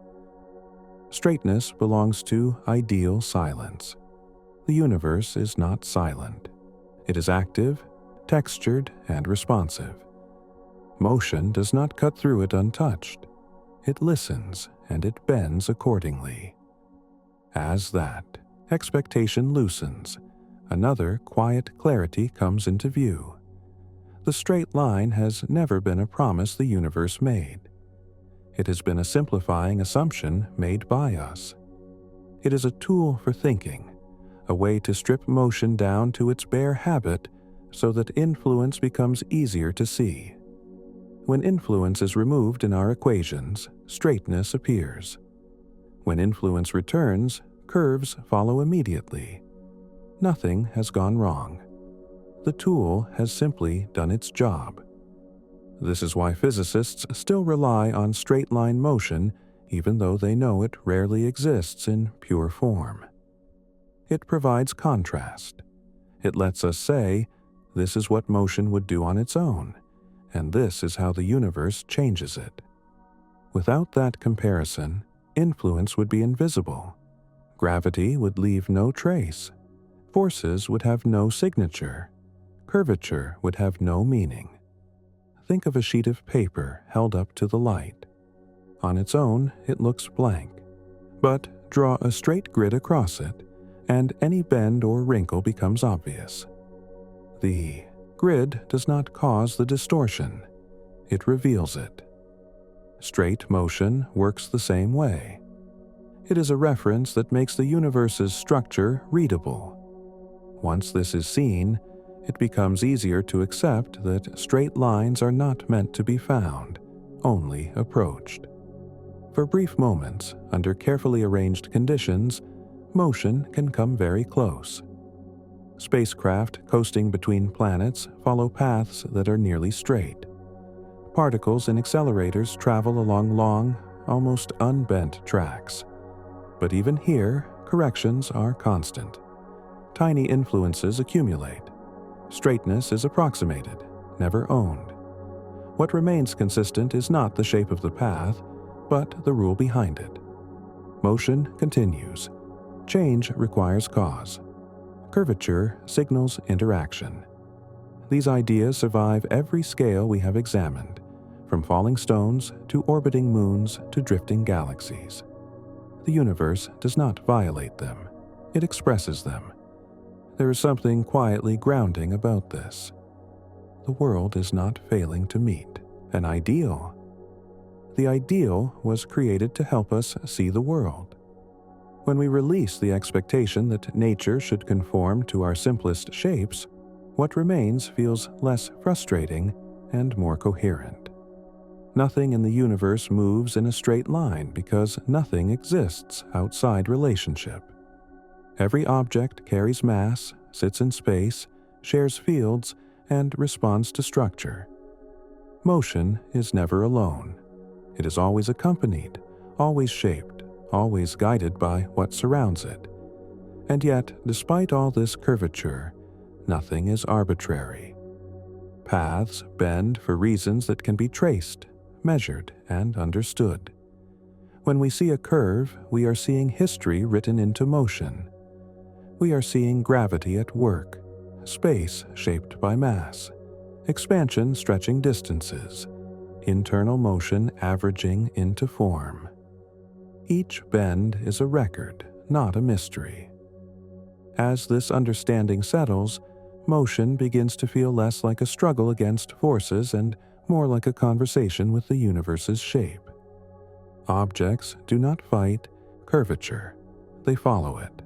Straightness belongs to ideal silence. The universe is not silent. It is active, textured, and responsive. Motion does not cut through it untouched. It listens, and it bends accordingly. As that, expectation loosens. Another quiet clarity comes into view. The straight line has never been a promise the universe made. It has been a simplifying assumption made by us. It is a tool for thinking, a way to strip motion down to its bare habit so that influence becomes easier to see. When influence is removed in our equations, straightness appears. When influence returns, curves follow immediately. Nothing has gone wrong. The tool has simply done its job. This is why physicists still rely on straight-line motion even though they know it rarely exists in pure form. It provides contrast. It lets us say, this is what motion would do on its own, and this is how the universe changes it. Without that comparison, influence would be invisible. Gravity would leave no trace. Forces would have no signature. Curvature would have no meaning. Think of a sheet of paper held up to the light. On its own, it looks blank. But draw a straight grid across it, and any bend or wrinkle becomes obvious. The grid does not cause the distortion. It reveals it. Straight motion works the same way. It is a reference that makes the universe's structure readable. Once this is seen, it becomes easier to accept that straight lines are not meant to be found, only approached. For brief moments, under carefully arranged conditions, motion can come very close. Spacecraft coasting between planets follow paths that are nearly straight. Particles in accelerators travel along long, almost unbent tracks. But even here, corrections are constant. Tiny influences accumulate. Straightness is approximated, never owned. What remains consistent is not the shape of the path, but the rule behind it. Motion continues. Change requires cause. Curvature signals interaction. These ideas survive every scale we have examined, from falling stones to orbiting moons to drifting galaxies. The universe does not violate them. It expresses them. There is something quietly grounding about this. The world is not failing to meet an ideal. The ideal was created to help us see the world. When we release the expectation that nature should conform to our simplest shapes, what remains feels less frustrating and more coherent. Nothing in the universe moves in a straight line because nothing exists outside relationship. Every object carries mass, sits in space, shares fields, and responds to structure. Motion is never alone. It is always accompanied, always shaped, always guided by what surrounds it. And yet, despite all this curvature, nothing is arbitrary. Paths bend for reasons that can be traced, measured, and understood. When we see a curve, we are seeing history written into motion. We are seeing gravity at work, space shaped by mass, expansion stretching distances, internal motion averaging into form. Each bend is a record, not a mystery. As this understanding settles, motion begins to feel less like a struggle against forces and more like a conversation with the universe's shape. Objects do not fight curvature, they follow it.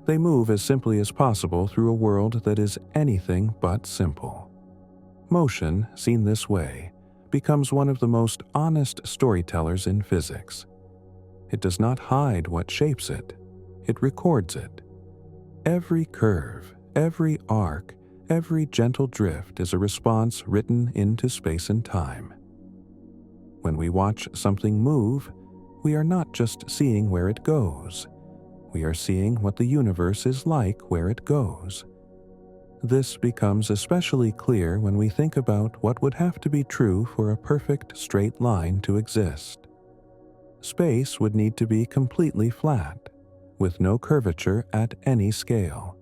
They move as simply as possible through a world that is anything but simple. Motion, seen this way, becomes one of the most honest storytellers in physics. It does not hide what shapes it, it records it. Every curve, every arc, every gentle drift is a response written into space and time. When we watch something move, we are not just seeing where it goes. We are seeing what the universe is like where it goes. This becomes especially clear when we think about what would have to be true for a perfect straight line to exist. Space would need to be completely flat, with no curvature at any scale.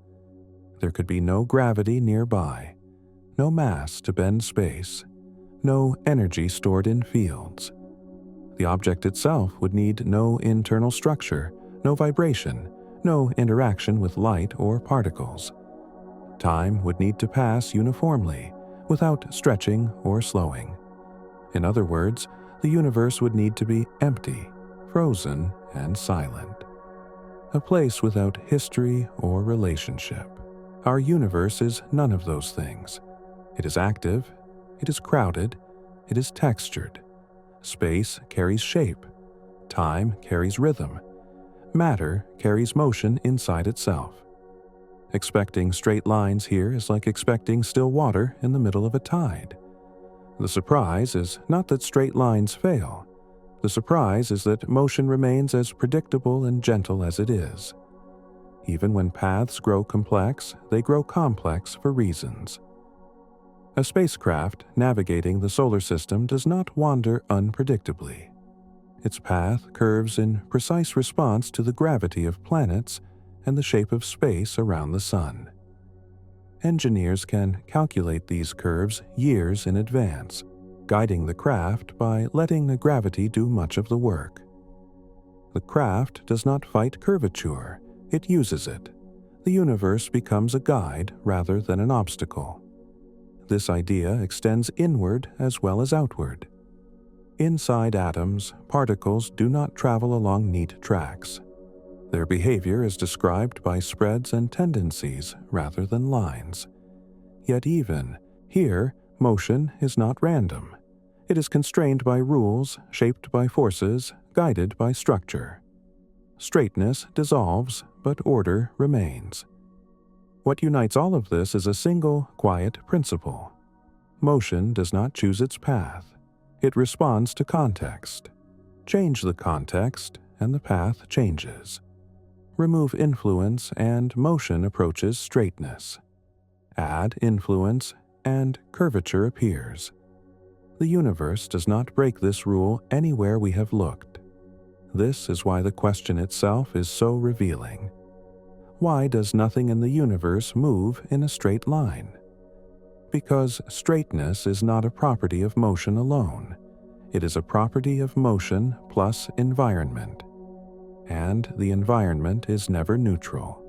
There could be no gravity nearby, no mass to bend space, no energy stored in fields. The object itself would need no internal structure, no vibration, no interaction with light or particles. Time would need to pass uniformly, without stretching or slowing. In other words, the universe would need to be empty, frozen, and silent. A place without history or relationship. Our universe is none of those things. It is active, it is crowded, it is textured. Space carries shape. Time carries rhythm. Matter carries motion inside itself. Expecting straight lines here is like expecting still water in the middle of a tide. The surprise is not that straight lines fail. The surprise is that motion remains as predictable and gentle as it is. Even when paths grow complex, they grow complex for reasons. A spacecraft navigating the solar system does not wander unpredictably. Its path curves in precise response to the gravity of planets and the shape of space around the sun. Engineers can calculate these curves years in advance, guiding the craft by letting the gravity do much of the work. The craft does not fight curvature, it uses it. The universe becomes a guide rather than an obstacle. This idea extends inward as well as outward. Inside atoms, particles do not travel along neat tracks. Their behavior is described by spreads and tendencies rather than lines. Yet even here, motion is not random. It is constrained by rules, shaped by forces, guided by structure. Straightness dissolves, but order remains. What unites all of this is a single, quiet principle. Motion does not choose its path. It responds to context. Change the context, and the path changes. Remove influence, and motion approaches straightness. Add influence, and curvature appears. The universe does not break this rule anywhere we have looked. This is why the question itself is so revealing. Why does nothing in the universe move in a straight line? Because straightness is not a property of motion alone. It is a property of motion plus environment. And the environment is never neutral.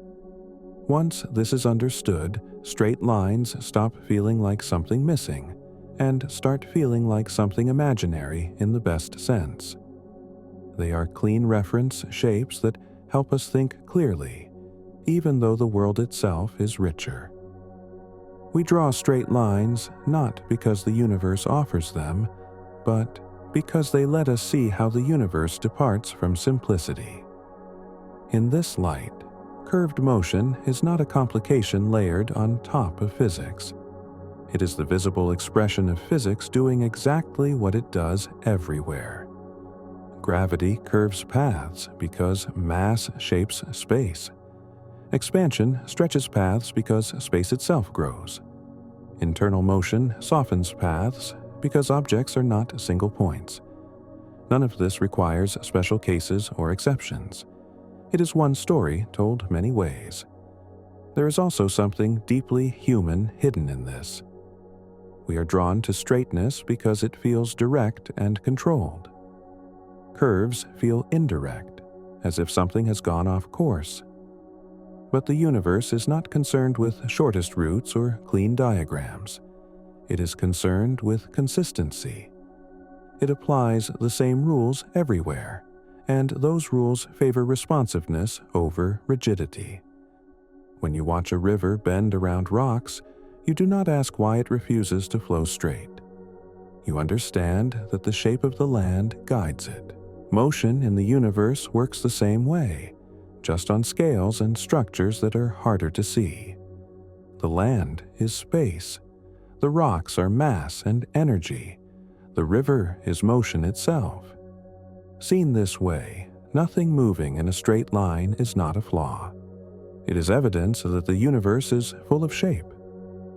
Once this is understood, straight lines stop feeling like something missing and start feeling like something imaginary in the best sense. They are clean reference shapes that help us think clearly, even though the world itself is richer. We draw straight lines not because the universe offers them, but because they let us see how the universe departs from simplicity. In this light, curved motion is not a complication layered on top of physics. It is the visible expression of physics doing exactly what it does everywhere. Gravity curves paths because mass shapes space. Expansion stretches paths because space itself grows. Internal motion softens paths because objects are not single points. None of this requires special cases or exceptions. It is one story told many ways. There is also something deeply human hidden in this. We are drawn to straightness because it feels direct and controlled. Curves feel indirect, as if something has gone off course. But the universe is not concerned with shortest routes or clean diagrams. It is concerned with consistency. It applies the same rules everywhere, and those rules favor responsiveness over rigidity. When you watch a river bend around rocks, you do not ask why it refuses to flow straight. You understand that the shape of the land guides it. Motion in the universe works the same way, just on scales and structures that are harder to see. The land is space. The rocks are mass and energy. The river is motion itself. Seen this way, nothing moving in a straight line is not a flaw. It is evidence that the universe is full of shape.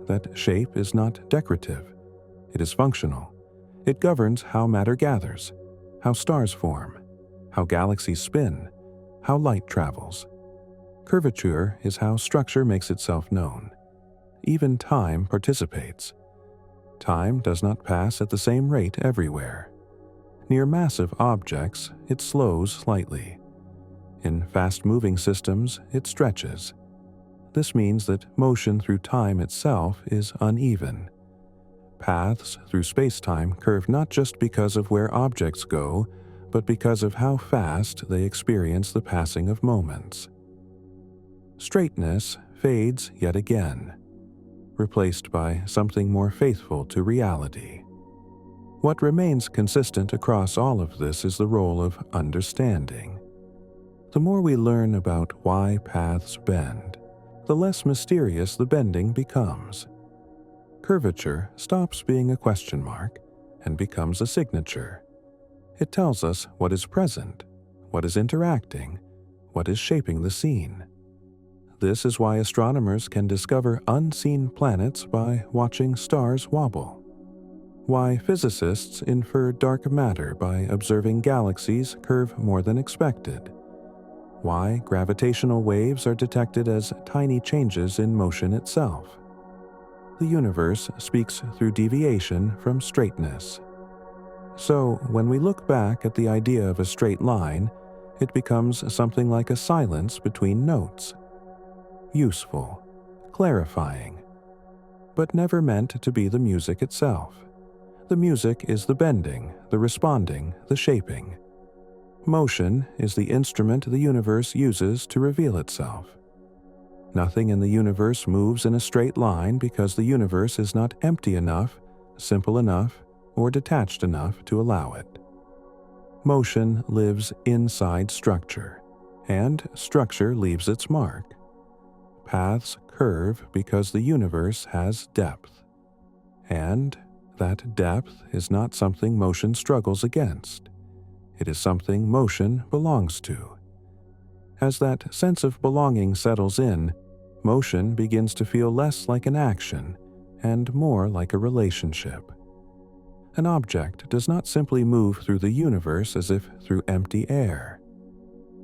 That shape is not decorative. It is functional. It governs how matter gathers, how stars form, how galaxies spin, how light travels. Curvature is how structure makes itself known. Even time participates. Time does not pass at the same rate everywhere. Near massive objects, it slows slightly. In fast-moving systems, it stretches. This means that motion through time itself is uneven. Paths through spacetime curve not just because of where objects go, but because of how fast they experience the passing of moments. Straightness fades yet again, replaced by something more faithful to reality. What remains consistent across all of this is the role of understanding. The more we learn about why paths bend, the less mysterious the bending becomes. Curvature stops being a question mark and becomes a signature. It tells us what is present, what is interacting, what is shaping the scene. This is why astronomers can discover unseen planets by watching stars wobble. Why physicists infer dark matter by observing galaxies curve more than expected. Why gravitational waves are detected as tiny changes in motion itself. The universe speaks through deviation from straightness. So, when we look back at the idea of a straight line, it becomes something like a silence between notes. Useful, clarifying, but never meant to be the music itself. The music is the bending, the responding, the shaping. Motion is the instrument the universe uses to reveal itself. Nothing in the universe moves in a straight line because the universe is not empty enough, simple enough, or detached enough to allow it. Motion lives inside structure, and structure leaves its mark. Paths curve because the universe has depth. And that depth is not something motion struggles against. It is something motion belongs to. As that sense of belonging settles in, motion begins to feel less like an action and more like a relationship. An object does not simply move through the universe as if through empty air.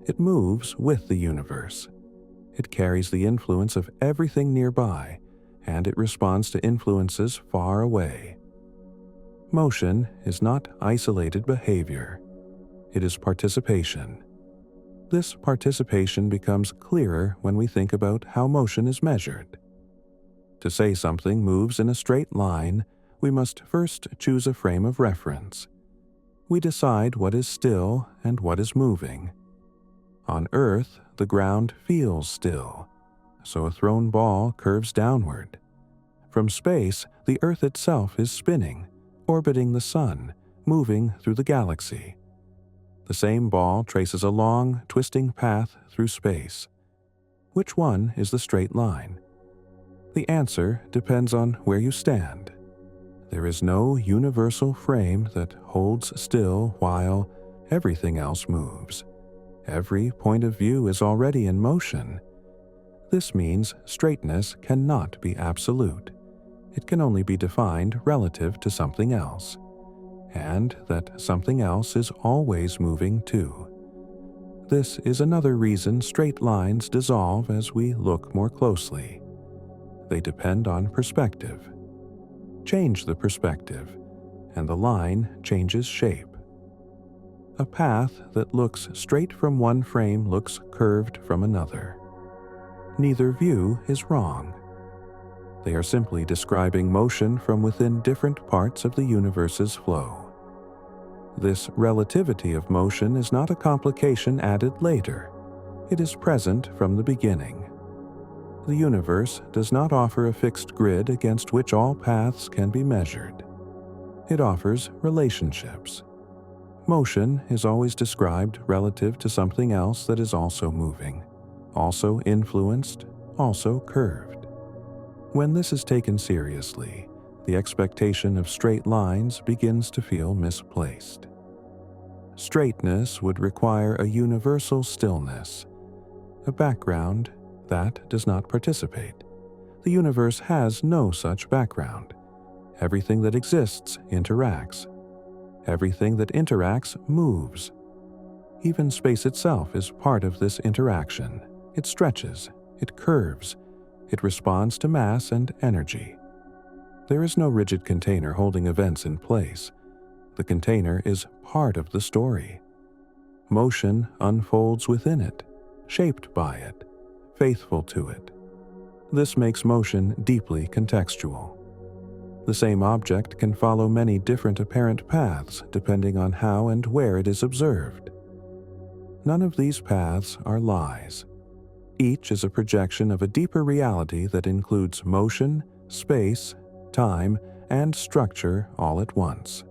It moves with the universe. It carries the influence of everything nearby, and it responds to influences far away. Motion is not isolated behavior. It is participation. This participation becomes clearer when we think about how motion is measured. To say something moves in a straight line, we must first choose a frame of reference. We decide what is still and what is moving. On Earth, the ground feels still, so a thrown ball curves downward. From space, the Earth itself is spinning, orbiting the Sun, moving through the galaxy. The same ball traces a long, twisting path through space. Which one is the straight line? The answer depends on where you stand. There is no universal frame that holds still while everything else moves. Every point of view is already in motion. This means straightness cannot be absolute. It can only be defined relative to something else, and that something else is always moving too. This is another reason straight lines dissolve as we look more closely. They depend on perspective. Change the perspective, and the line changes shape. A path that looks straight from one frame looks curved from another. Neither view is wrong. They are simply describing motion from within different parts of the universe's flow. This relativity of motion is not a complication added later. It is present from the beginning. The universe does not offer a fixed grid against which all paths can be measured. It offers relationships. Motion is always described relative to something else that is also moving, also influenced, also curved. When this is taken seriously, the expectation of straight lines begins to feel misplaced. Straightness would require a universal stillness, a background that does not participate. The universe has no such background. Everything that exists interacts. Everything that interacts moves. Even space itself is part of this interaction. It stretches, it curves, it responds to mass and energy. There is no rigid container holding events in place. The container is part of the story. Motion unfolds within it, shaped by it, faithful to it. This makes motion deeply contextual. The same object can follow many different apparent paths depending on how and where it is observed. None of these paths are lies. Each is a projection of a deeper reality that includes motion, space, time, and structure all at once.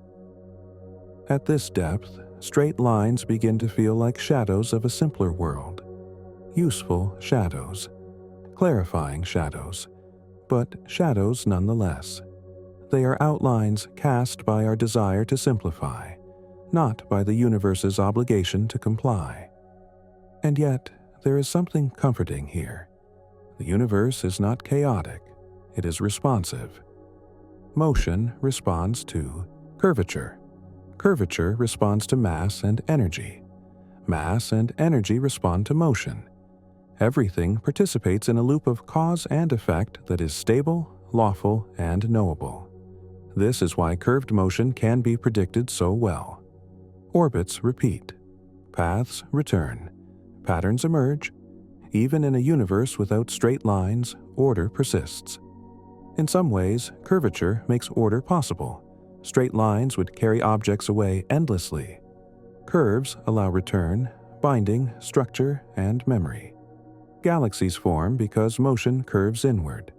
At this depth, straight lines begin to feel like shadows of a simpler world. Useful shadows, clarifying shadows, but shadows nonetheless. They are outlines cast by our desire to simplify, not by the universe's obligation to comply. And yet, there is something comforting here. The universe is not chaotic, it is responsive. Motion responds to curvature. Curvature responds to mass and energy. Mass and energy respond to motion. Everything participates in a loop of cause and effect that is stable, lawful, and knowable. This is why curved motion can be predicted so well. Orbits repeat. Paths return. Patterns emerge. Even in a universe without straight lines, order persists. In some ways, curvature makes order possible. Straight lines would carry objects away endlessly. Curves allow return, binding, structure, and memory. Galaxies form because motion curves inward.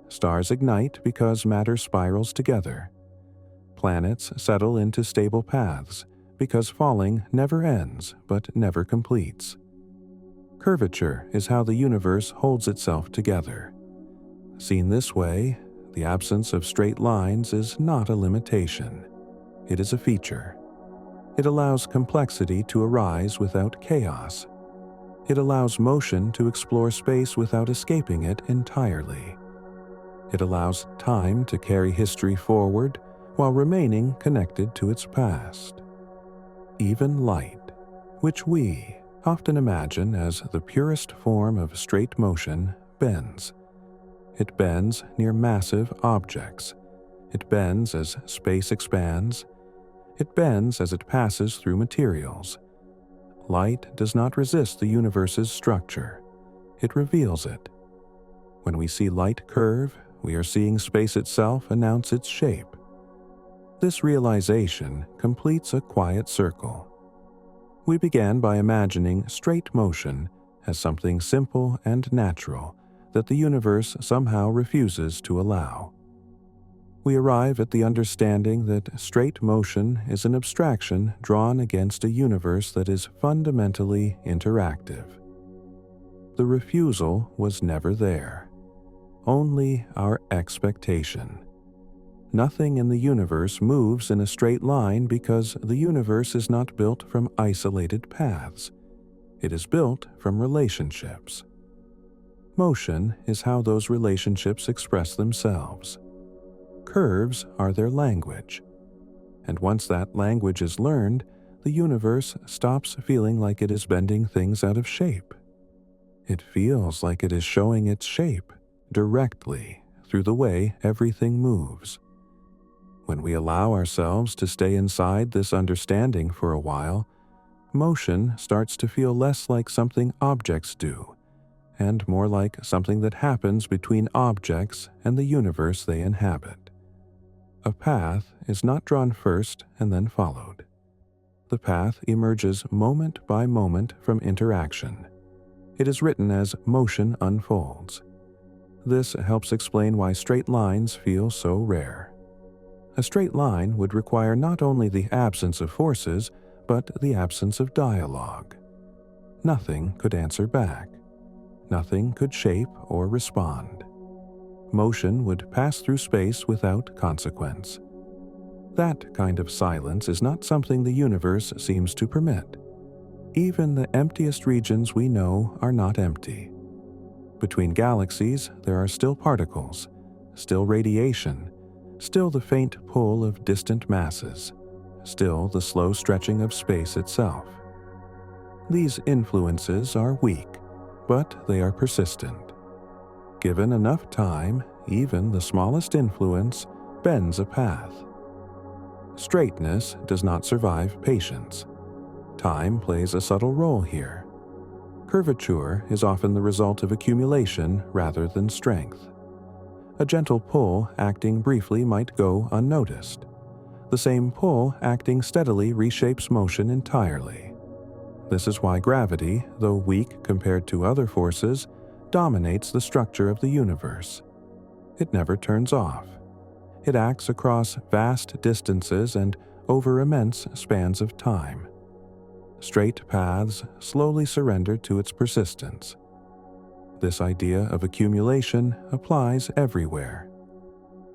Stars ignite because matter spirals together. Planets settle into stable paths because falling never ends but never completes. Curvature is how the universe holds itself together. Seen this way, the absence of straight lines is not a limitation. It is a feature. It allows complexity to arise without chaos. It allows motion to explore space without escaping it entirely. It allows time to carry history forward while remaining connected to its past. Even light, which we often imagine as the purest form of straight motion, bends. It bends near massive objects. It bends as space expands. It bends as it passes through materials. Light does not resist the universe's structure. It reveals it. When we see light curve, we are seeing space itself announce its shape. This realization completes a quiet circle. We began by imagining straight motion as something simple and natural that the universe somehow refuses to allow. We arrive at the understanding that straight motion is an abstraction drawn against a universe that is fundamentally interactive. The refusal was never there. Only our expectation. Nothing in the universe moves in a straight line because the universe is not built from isolated paths. It is built from relationships. Motion is how those relationships express themselves. Curves are their language. And once that language is learned, the universe stops feeling like it is bending things out of shape. It feels like it is showing its shape directly through the way everything moves. When we allow ourselves to stay inside this understanding for a while, motion starts to feel less like something objects do, and more like something that happens between objects and the universe they inhabit. A path is not drawn first and then followed. The path emerges moment by moment from interaction. It is written as motion unfolds. This helps explain why straight lines feel so rare. A straight line would require not only the absence of forces, but the absence of dialogue. Nothing could answer back. Nothing could shape or respond. Motion would pass through space without consequence. That kind of silence is not something the universe seems to permit. Even the emptiest regions we know are not empty. Between galaxies, there are still particles, still radiation, still the faint pull of distant masses, still the slow stretching of space itself. These influences are weak, but they are persistent. Given enough time, even the smallest influence bends a path. Straightness does not survive patience. Time plays a subtle role here. Curvature is often the result of accumulation rather than strength. A gentle pull acting briefly might go unnoticed. The same pull acting steadily reshapes motion entirely. This is why gravity, though weak compared to other forces, dominates the structure of the universe. It never turns off. It acts across vast distances and over immense spans of time. Straight paths slowly surrender to its persistence. This idea of accumulation applies everywhere.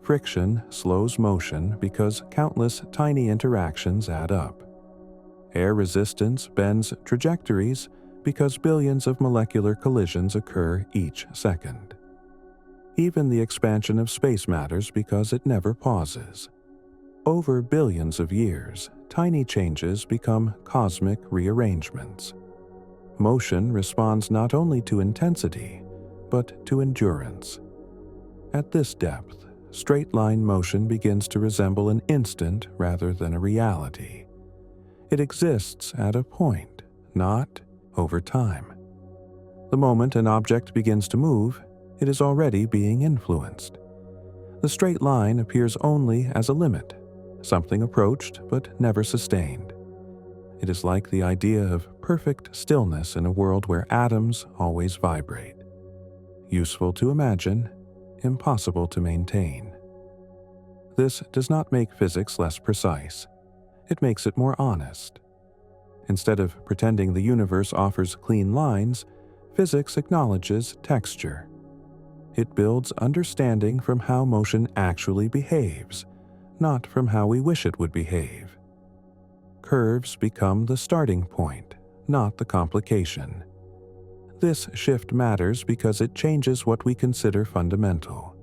Friction slows motion because countless tiny interactions add up. Air resistance bends trajectories because billions of molecular collisions occur each second. Even the expansion of space matters because it never pauses. Over billions of years, tiny changes become cosmic rearrangements. Motion responds not only to intensity, but to endurance. At this depth, straight-line motion begins to resemble an instant rather than a reality. It exists at a point, not over time. The moment an object begins to move, it is already being influenced. The straight line appears only as a limit, something approached but never sustained. It is like the idea of perfect stillness in a world where atoms always vibrate. Useful to imagine, impossible to maintain. This does not make physics less precise. It makes it more honest. Instead of pretending the universe offers clean lines, physics acknowledges texture. It builds understanding from how motion actually behaves, not from how we wish it would behave. Curves become the starting point, not the complication. This shift matters because it changes what we consider fundamental.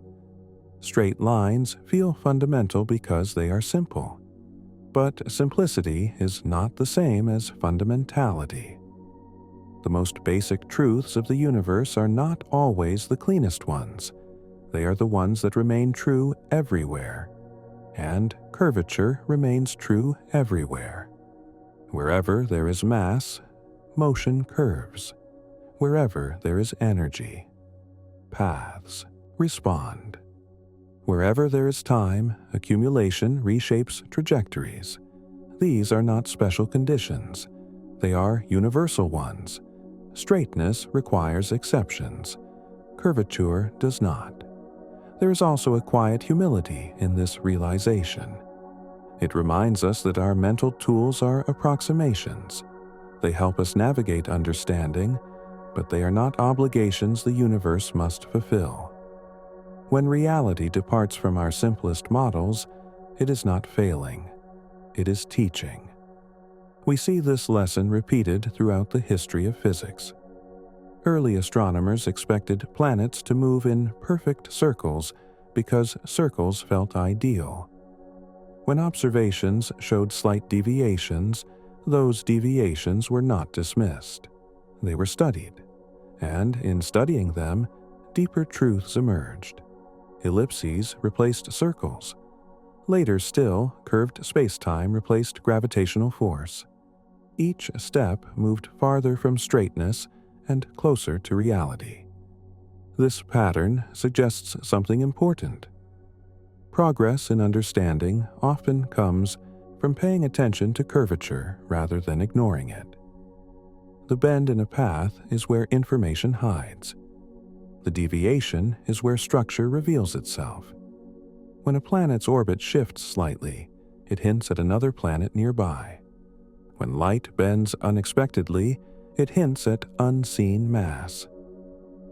Straight lines feel fundamental because they are simple. But simplicity is not the same as fundamentality. The most basic truths of the universe are not always the cleanest ones. They are the ones that remain true everywhere. And curvature remains true everywhere. Wherever there is mass, motion curves. Wherever there is energy, paths respond. Wherever there is time, accumulation reshapes trajectories. These are not special conditions. They are universal ones. Straightness requires exceptions. Curvature does not. There is also a quiet humility in this realization. It reminds us that our mental tools are approximations. They help us navigate understanding, but they are not obligations the universe must fulfill. When reality departs from our simplest models, it is not failing. It is teaching. We see this lesson repeated throughout the history of physics. Early astronomers expected planets to move in perfect circles because circles felt ideal. When observations showed slight deviations, Those deviations were not dismissed. They were studied, and in studying them, deeper truths emerged. Ellipses replaced circles. Later still, curved spacetime replaced gravitational force. Each step moved farther from straightness and closer to reality. This pattern suggests something important. Progress in understanding often comes from paying attention to curvature rather than ignoring it. The bend in a path is where information hides. The deviation is where structure reveals itself. When a planet's orbit shifts slightly, it hints at another planet nearby. When light bends unexpectedly, it hints at unseen mass.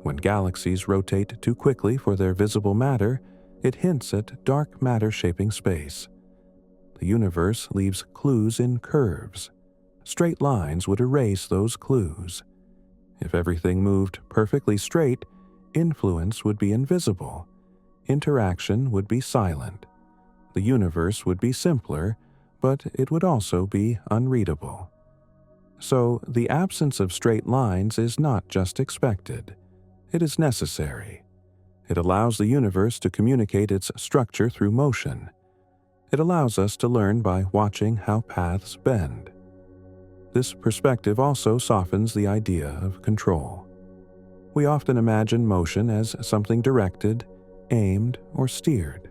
When galaxies rotate too quickly for their visible matter, it hints at dark matter shaping space. The universe leaves clues in curves. Straight lines would erase those clues. If everything moved perfectly straight, influence would be invisible. Interaction would be silent. The universe would be simpler, but it would also be unreadable. So, the absence of straight lines is not just expected. It is necessary. It allows the universe to communicate its structure through motion. It allows us to learn by watching how paths bend. This perspective also softens the idea of control. We often imagine motion as something directed, aimed, or steered.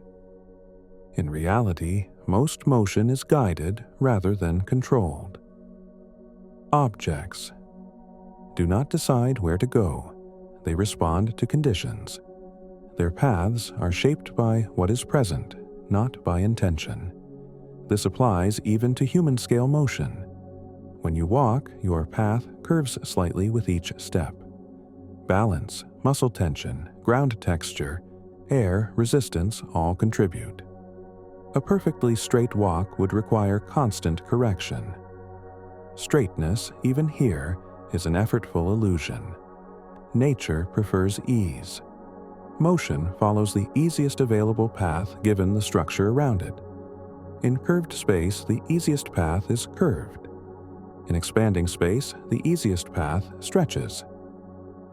In reality, most motion is guided rather than controlled. Objects do not decide where to go. They respond to conditions. Their paths are shaped by what is present, not by intention. This applies even to human-scale motion. When you walk, your path curves slightly with each step. Balance, muscle tension, ground texture, air resistance all contribute. A perfectly straight walk would require constant correction. Straightness, even here, is an effortful illusion. Nature prefers ease. Motion follows the easiest available path given the structure around it. In curved space, the easiest path is curved. In expanding space, the easiest path stretches.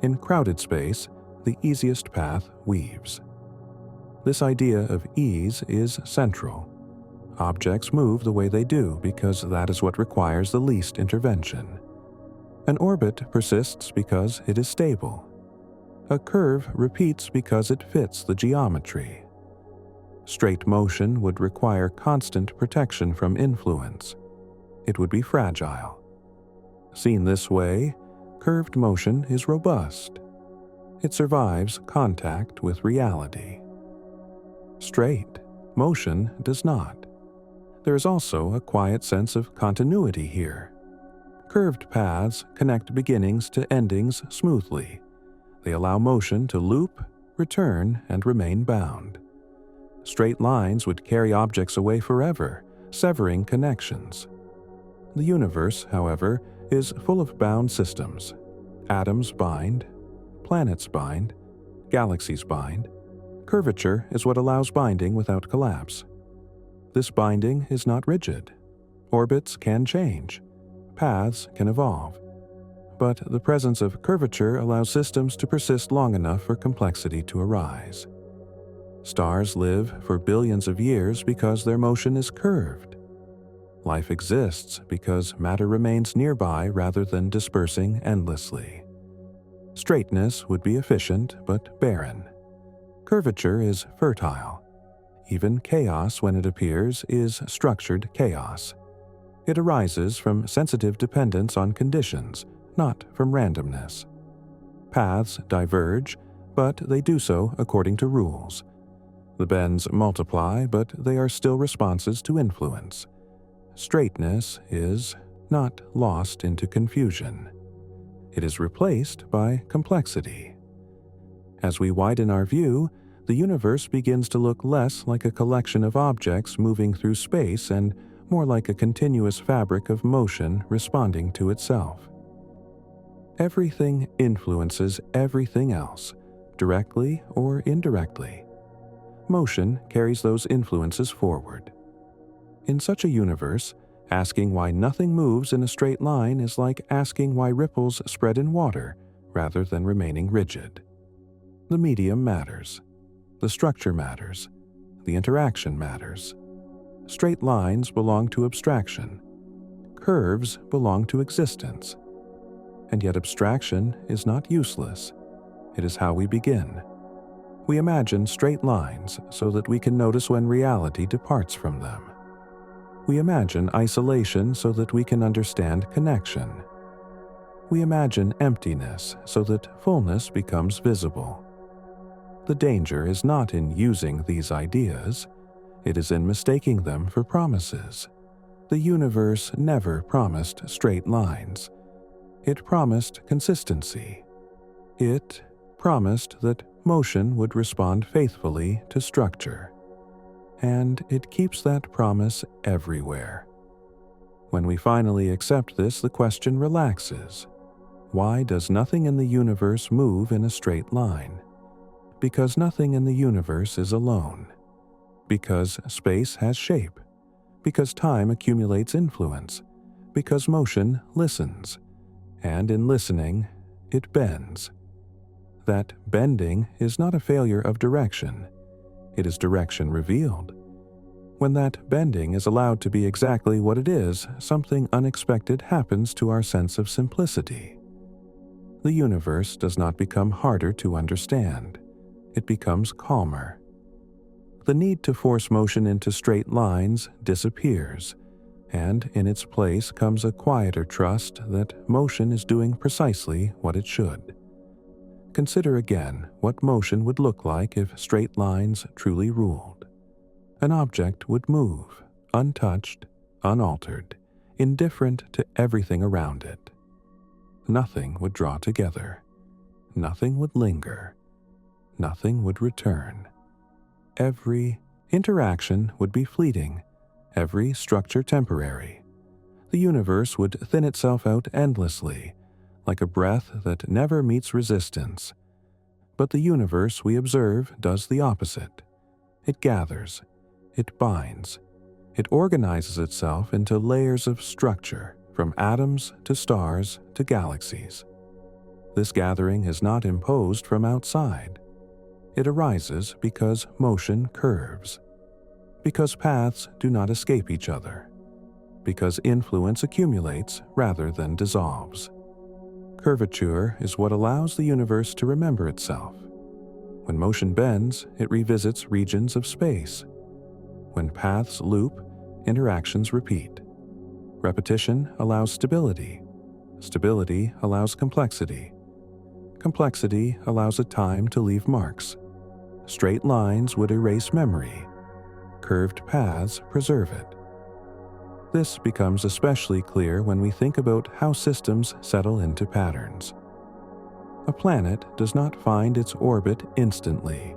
In crowded space, the easiest path weaves. This idea of ease is central. Objects move the way they do because that is what requires the least intervention. An orbit persists because it is stable. A curve repeats because it fits the geometry. Straight motion would require constant protection from influence. It would be fragile. Seen this way, curved motion is robust. It survives contact with reality. Straight motion does not. There is also a quiet sense of continuity here. Curved paths connect beginnings to endings smoothly. They allow motion to loop, return, and remain bound. Straight lines would carry objects away forever, severing connections. The universe, however, is full of bound systems. Atoms bind, planets bind, galaxies bind. Curvature is what allows binding without collapse. This binding is not rigid. Orbits can change. Paths can evolve. But the presence of curvature allows systems to persist long enough for complexity to arise. Stars live for billions of years because their motion is curved. Life exists because matter remains nearby rather than dispersing endlessly. Straightness would be efficient but barren. Curvature is fertile. Even chaos, when it appears, is structured chaos. It arises from sensitive dependence on conditions, not from randomness. Paths diverge, but they do so according to rules. The bends multiply, but they are still responses to influence. Straightness is not lost into confusion. It is replaced by complexity. As we widen our view, the universe begins to look less like a collection of objects moving through space and more like a continuous fabric of motion responding to itself. Everything influences everything else, directly or indirectly. Motion carries those influences forward. In such a universe, Asking why nothing moves in a straight line is like asking why ripples spread in water rather than remaining rigid. The medium matters. The structure matters. The interaction matters. Straight lines belong to abstraction. Curves belong to existence. And yet abstraction is not useless. It is how we begin. We imagine straight lines so that we can notice when reality departs from them. We imagine isolation so that we can understand connection. We imagine emptiness so that fullness becomes visible. The danger is not in using these ideas. It is in mistaking them for promises. The universe never promised straight lines. It promised consistency. It promised that motion would respond faithfully to structure. And it keeps that promise everywhere. When we finally accept this, the question relaxes. Why does nothing in the universe move in a straight line? Because nothing in the universe is alone. Because space has shape. Because time accumulates influence. Because motion listens. And in listening, it bends. That bending is not a failure of direction. It is direction revealed. When that bending is allowed to be exactly what it is, something unexpected happens to our sense of simplicity. The universe does not become harder to understand. It becomes calmer. The need to force motion into straight lines disappears, and in its place comes a quieter trust that motion is doing precisely what it should. Consider again what motion would look like if straight lines truly ruled. An object would move, untouched, unaltered, indifferent to everything around it. Nothing would draw together. Nothing would linger. Nothing would return. Every interaction would be fleeting, every structure temporary. The universe would thin itself out endlessly, like a breath that never meets resistance. But the universe we observe does the opposite. It gathers, it binds, it organizes itself into layers of structure, from atoms to stars to galaxies. This gathering is not imposed from outside. It arises because motion curves, because paths do not escape each other, because influence accumulates rather than dissolves. Curvature is what allows the universe to remember itself. When motion bends, it revisits regions of space. When paths loop, interactions repeat. Repetition allows stability. Stability allows complexity. Complexity allows a time to leave marks. Straight lines would erase memory. Curved paths preserve it. This becomes especially clear when we think about how systems settle into patterns. A planet does not find its orbit instantly.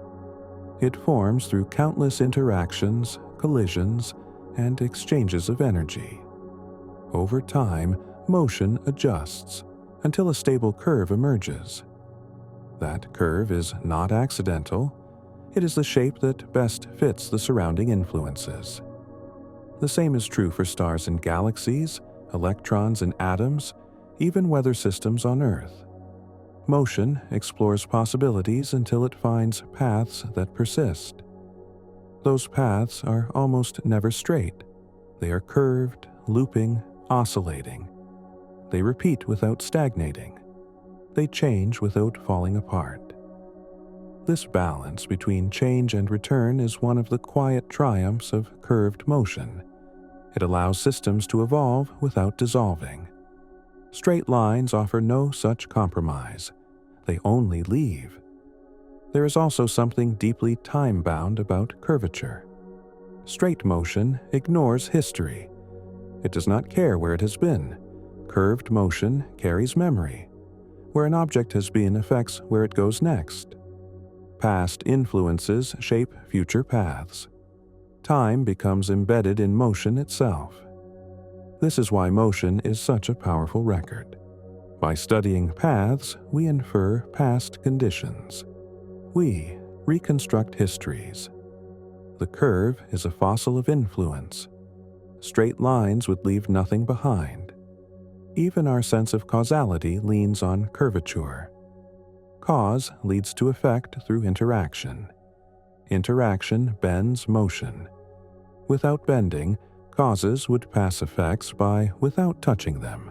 It forms through countless interactions, collisions, and exchanges of energy. Over time, motion adjusts until a stable curve emerges. That curve is not accidental. It is the shape that best fits the surrounding influences. The same is true for stars and galaxies, electrons and atoms, even weather systems on Earth. Motion explores possibilities until it finds paths that persist. Those paths are almost never straight. They are curved, looping, oscillating. They repeat without stagnating. They change without falling apart. This balance between change and return is one of the quiet triumphs of curved motion. It allows systems to evolve without dissolving. Straight lines offer no such compromise. They only leave. There is also something deeply time-bound about curvature. Straight motion ignores history. It does not care where it has been. Curved motion carries memory. Where an object has been affects where it goes next. Past influences shape future paths. Time becomes embedded in motion itself. This is why motion is such a powerful record. By studying paths, we infer past conditions. We reconstruct histories. The curve is a fossil of influence. straight lines would leave nothing behind. Even our sense of causality leans on curvature. Cause leads to effect through interaction. Interaction bends motion. Without bending, causes would pass effects by without touching them.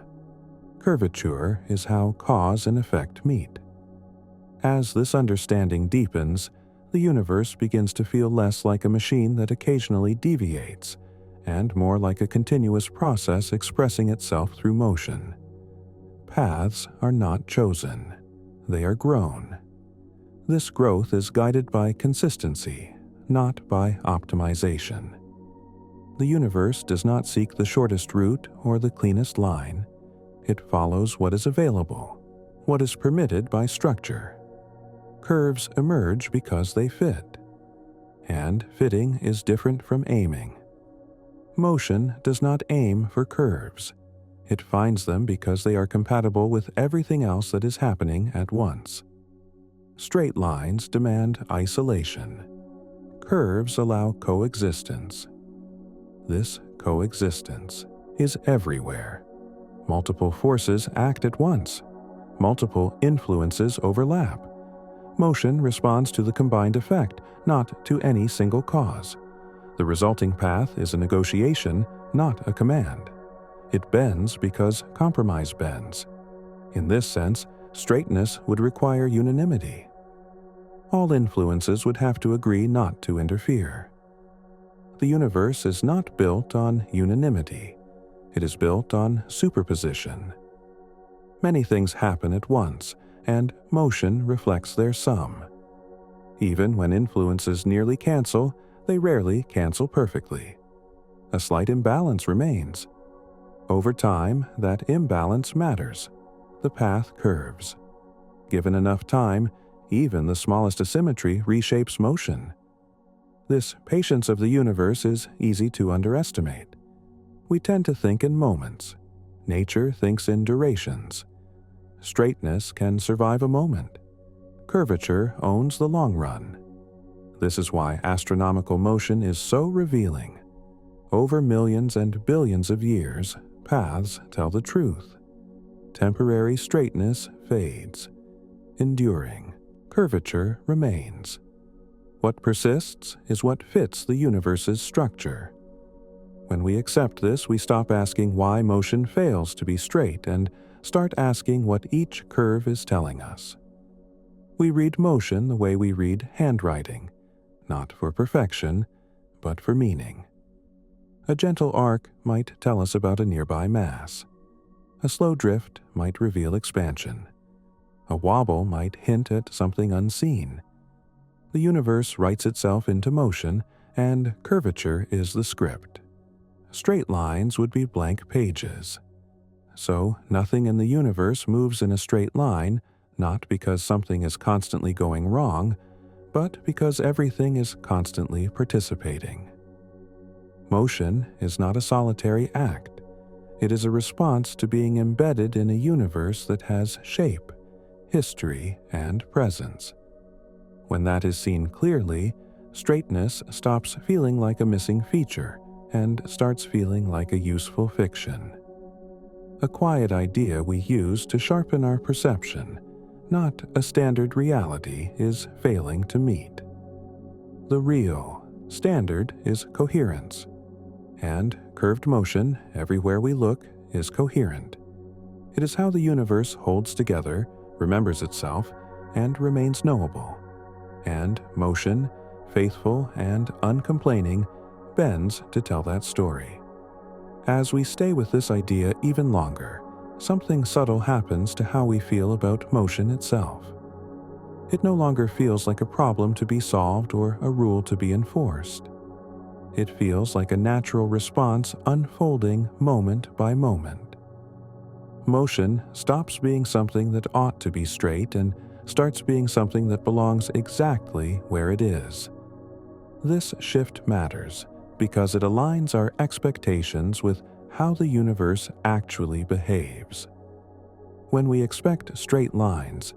Curvature is how cause and effect meet. As this understanding deepens, the universe begins to feel less like a machine that occasionally deviates, and more like a continuous process expressing itself through motion. Paths are not chosen. They are grown. This growth is guided by consistency, not by optimization. The universe does not seek the shortest route or the cleanest line. It follows what is available, what is permitted by structure. Curves emerge because they fit, and fitting is different from aiming. Motion does not aim for curves. It finds them because they are compatible with everything else that is happening at once. Straight lines demand isolation. Curves allow coexistence. This coexistence is everywhere. Multiple forces act at once. Multiple influences overlap. Motion responds to the combined effect, not to any single cause. The resulting path is a negotiation, not a command. It bends because compromise bends. In this sense, straightness would require unanimity. All influences would have to agree not to interfere. The universe is not built on unanimity. It is built on superposition. Many things happen at once, and motion reflects their sum. Even when influences nearly cancel, they rarely cancel perfectly. A slight imbalance remains. Over time, that imbalance matters. The path curves. Given enough time, even the smallest asymmetry reshapes motion. This patience of the universe is easy to underestimate. We tend to think in moments. Nature thinks in durations. Straightness can survive a moment. Curvature owns the long run. This is why astronomical motion is so revealing. Over millions and billions of years, paths tell the truth. Temporary straightness fades. Enduring curvature remains. What persists is what fits the universe's structure. When we accept this, we stop asking why motion fails to be straight and start asking what each curve is telling us. We read motion the way we read handwriting, not for perfection, but for meaning. A gentle arc might tell us about a nearby mass. A slow drift might reveal expansion. A wobble might hint at something unseen. The universe writes itself into motion, and curvature is the script. Straight lines would be blank pages. So nothing in the universe moves in a straight line, not because something is constantly going wrong, but because everything is constantly participating. Motion is not a solitary act. It is a response to being embedded in a universe that has shape, history, and presence. When that is seen clearly, straightness stops feeling like a missing feature and starts feeling like a useful fiction. A quiet idea we use to sharpen our perception, not a standard reality, is failing to meet. The real standard is coherence, and curved motion, everywhere we look, is coherent. It is how the universe holds together, remembers itself, and remains knowable. And motion, faithful and uncomplaining, bends to tell that story. As we stay with this idea even longer, something subtle happens to how we feel about motion itself. It no longer feels like a problem to be solved or a rule to be enforced. It feels like a natural response unfolding moment by moment. Motion stops being something that ought to be straight and starts being something that belongs exactly where it is. This shift matters because it aligns our expectations with how the universe actually behaves. When we expect straight lines,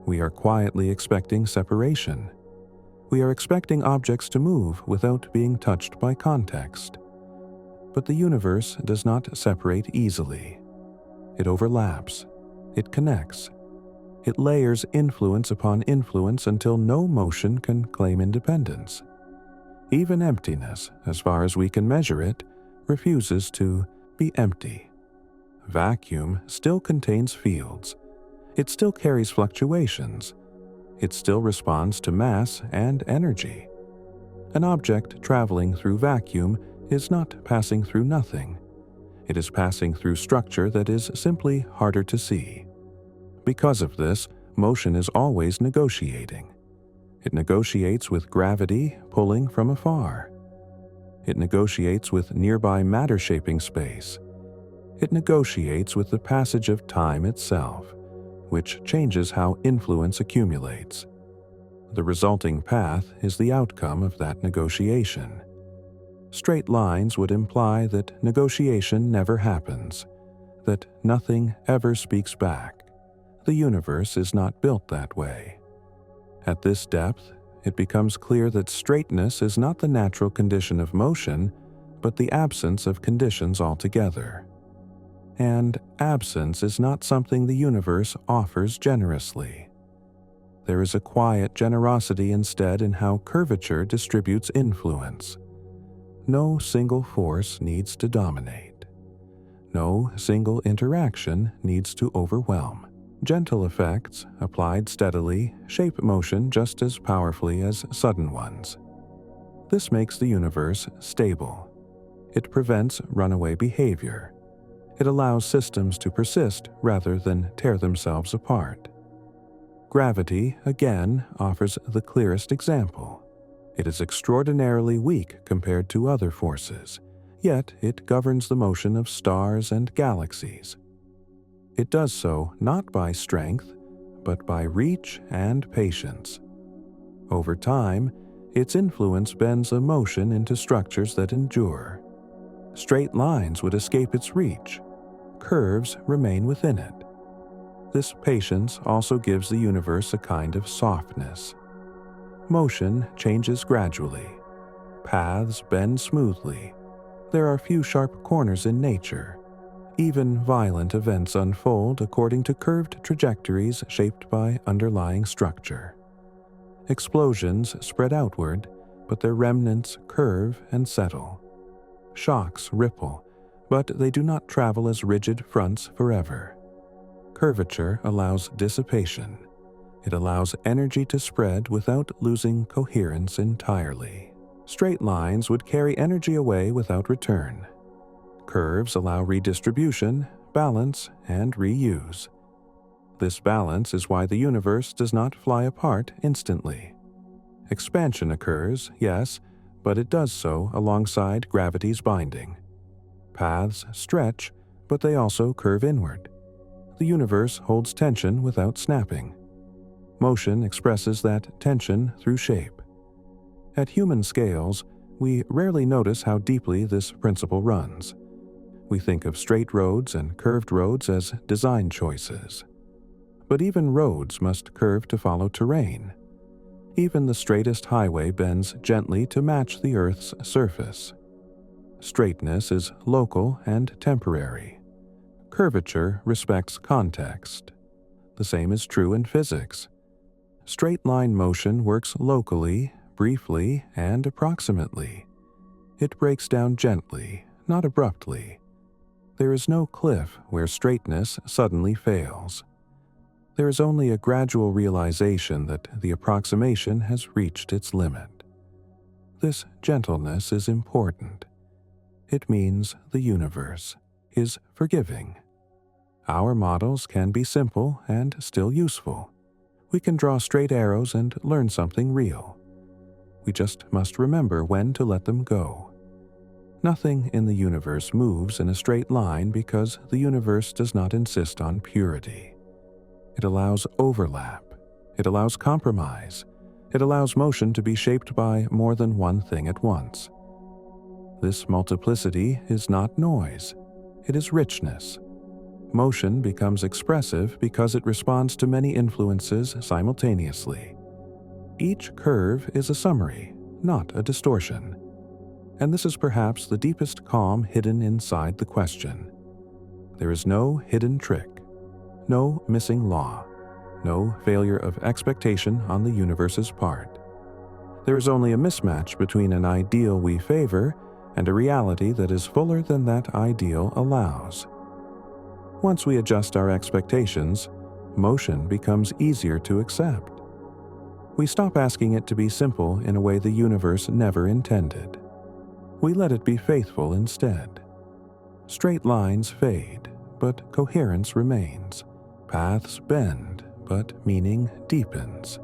we are quietly expecting separation. We are expecting objects to move without being touched by context. But the universe does not separate easily. It overlaps. It connects. It layers influence upon influence until no motion can claim independence. Even emptiness, as far as we can measure it, refuses to be empty. Vacuum still contains fields. It still carries fluctuations. It still responds to mass and energy. An object traveling through vacuum is not passing through nothing. It is passing through structure that is simply harder to see. Because of this, motion is always negotiating. It negotiates with gravity pulling from afar. It negotiates with nearby matter shaping space. It negotiates with the passage of time itself, which changes how influence accumulates. The resulting path is the outcome of that negotiation. Straight lines would imply that negotiation never happens, that nothing ever speaks back. The universe is not built that way. At this depth, it becomes clear that straightness is not the natural condition of motion, but the absence of conditions altogether. And absence is not something the universe offers generously. There is a quiet generosity instead in how curvature distributes influence. No single force needs to dominate. No single interaction needs to overwhelm. Gentle effects, applied steadily, shape motion just as powerfully as sudden ones. This makes the universe stable. It prevents runaway behavior. It allows systems to persist rather than tear themselves apart. Gravity, again, offers the clearest example. It is extraordinarily weak compared to other forces, yet it governs the motion of stars and galaxies. It does so not by strength, but by reach and patience. Over time, its influence bends a motion into structures that endure. Straight lines would escape its reach. Curves remain within it. This patience also gives the universe a kind of softness. Motion changes gradually. Paths bend smoothly. There are few sharp corners in nature. Even violent events unfold according to curved trajectories shaped by underlying structure. Explosions spread outward, but their remnants curve and settle. Shocks ripple, but they do not travel as rigid fronts forever. Curvature allows dissipation. It allows energy to spread without losing coherence entirely. Straight lines would carry energy away without return. Curves allow redistribution, balance, and reuse. This balance is why the universe does not fly apart instantly. Expansion occurs, yes, but it does so alongside gravity's binding. Paths stretch, but they also curve inward. The universe holds tension without snapping. Motion expresses that tension through shape. At human scales, we rarely notice how deeply this principle runs. We think of straight roads and curved roads as design choices. But even roads must curve to follow terrain. Even the straightest highway bends gently to match the Earth's surface. Straightness is local and temporary. Curvature respects context. The same is true in physics. Straight-line motion works locally, briefly, and approximately. It breaks down gently, not abruptly. There is no cliff where straightness suddenly fails. There is only a gradual realization that the approximation has reached its limit. This gentleness is important. It means the universe is forgiving. Our models can be simple and still useful. We can draw straight arrows and learn something real. We just must remember when to let them go. Nothing in the universe moves in a straight line because the universe does not insist on purity. It allows overlap. It allows compromise. It allows motion to be shaped by more than one thing at once. This multiplicity is not noise. It is richness. Motion becomes expressive because it responds to many influences simultaneously. Each curve is a summary, not a distortion. And this is perhaps the deepest calm hidden inside the question. There is no hidden trick, no missing law, no failure of expectation on the universe's part. There is only a mismatch between an ideal we favor and a reality that is fuller than that ideal allows. Once we adjust our expectations, motion becomes easier to accept. We stop asking it to be simple in a way the universe never intended. We let it be faithful instead. Straight lines fade, but coherence remains. Paths bend, but meaning deepens.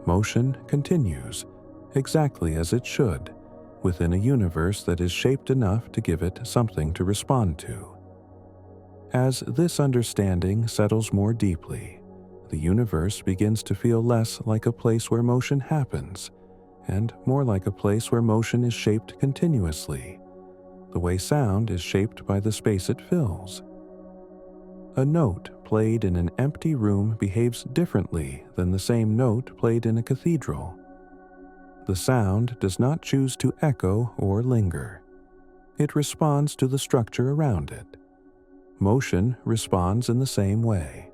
Motion continues, exactly as it should, within a universe that is shaped enough to give it something to respond to. As this understanding settles more deeply, the universe begins to feel less like a place where motion happens, and more like a place where motion is shaped continuously, the way sound is shaped by the space it fills. A note played in an empty room behaves differently than the same note played in a cathedral. The sound does not choose to echo or linger. It responds to the structure around it. Motion responds in the same way.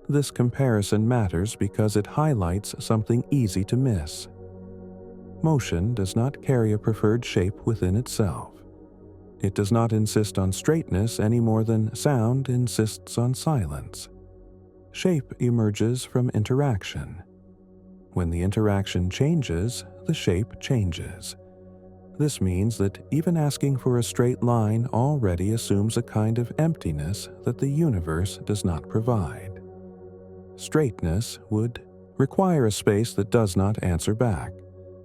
This comparison matters because it highlights something easy to miss. Motion does not carry a preferred shape within itself. It does not insist on straightness any more than sound insists on silence. Shape emerges from interaction. When the interaction changes, the shape changes. This means that even asking for a straight line already assumes a kind of emptiness that the universe does not provide. Straightness would require a space that does not answer back,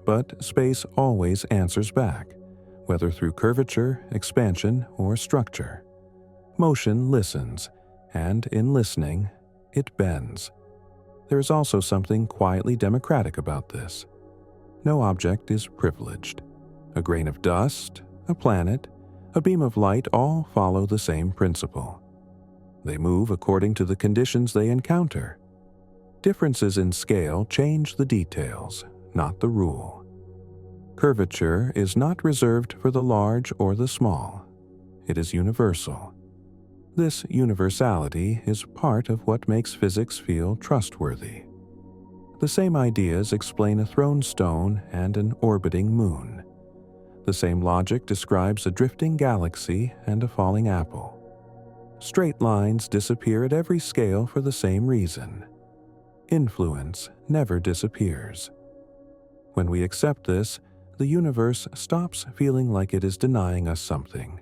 but space always answers back, whether through curvature, expansion, or structure. Motion listens, and in listening, it bends. There is also something quietly democratic about this. No object is privileged. A grain of dust, a planet, a beam of light all follow the same principle. They move according to the conditions they encounter. Differences in scale change the details, not the rule. Curvature is not reserved for the large or the small. It is universal. This universality is part of what makes physics feel trustworthy. The same ideas explain a thrown stone and an orbiting moon. The same logic describes a drifting galaxy and a falling apple. Straight lines disappear at every scale for the same reason. Influence never disappears. When we accept this, the universe stops feeling like it is denying us something.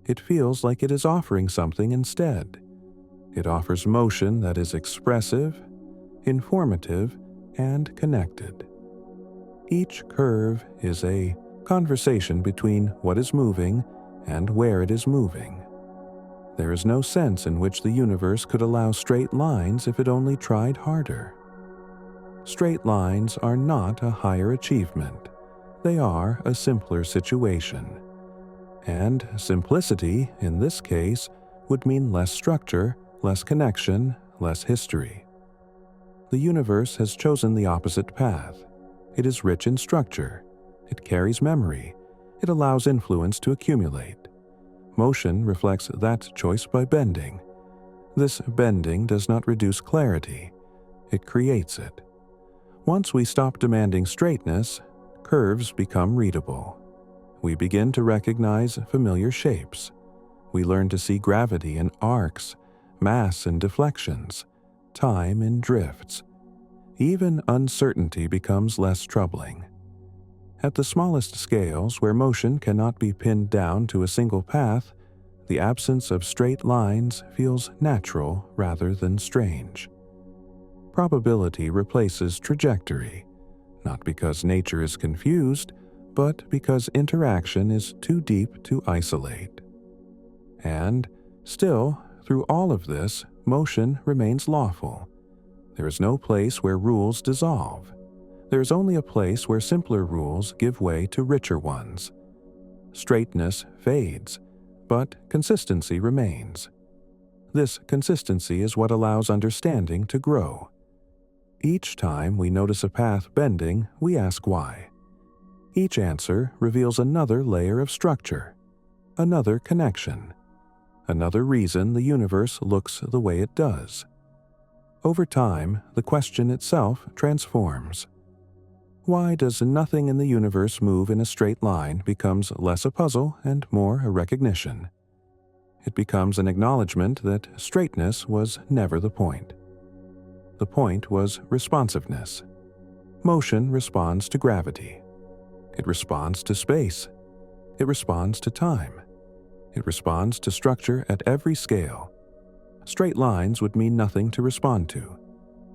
It feels like it is offering something instead. It offers motion that is expressive, informative, and connected. Each curve is a conversation between what is moving and where it is moving. There is no sense in which the universe could allow straight lines if it only tried harder. Straight lines are not a higher achievement. They are a simpler situation. And simplicity, in this case, would mean less structure, less connection, less history. The universe has chosen the opposite path. It is rich in structure. It carries memory. It allows influence to accumulate. Motion reflects that choice by bending. This bending does not reduce clarity. It creates it. Once we stop demanding straightness, curves become readable. We begin to recognize familiar shapes. We learn to see gravity in arcs, mass in deflections, time in drifts. Even uncertainty becomes less troubling. At the smallest scales, where motion cannot be pinned down to a single path, the absence of straight lines feels natural rather than strange. Probability replaces trajectory, not because nature is confused, but because interaction is too deep to isolate. And, still, through all of this, motion remains lawful. There is no place where rules dissolve. There is only a place where simpler rules give way to richer ones. Straightness fades, but consistency remains. This consistency is what allows understanding to grow. Each time we notice a path bending, we ask why. Each answer reveals another layer of structure, another connection, another reason the universe looks the way it does. Over time, the question itself transforms. Why does nothing in the universe move in a straight line becomes less a puzzle and more a recognition? It becomes an acknowledgement that straightness was never the point. The point was responsiveness. Motion responds to gravity. It responds to space. It responds to time. It responds to structure at every scale. Straight lines would mean nothing to respond to.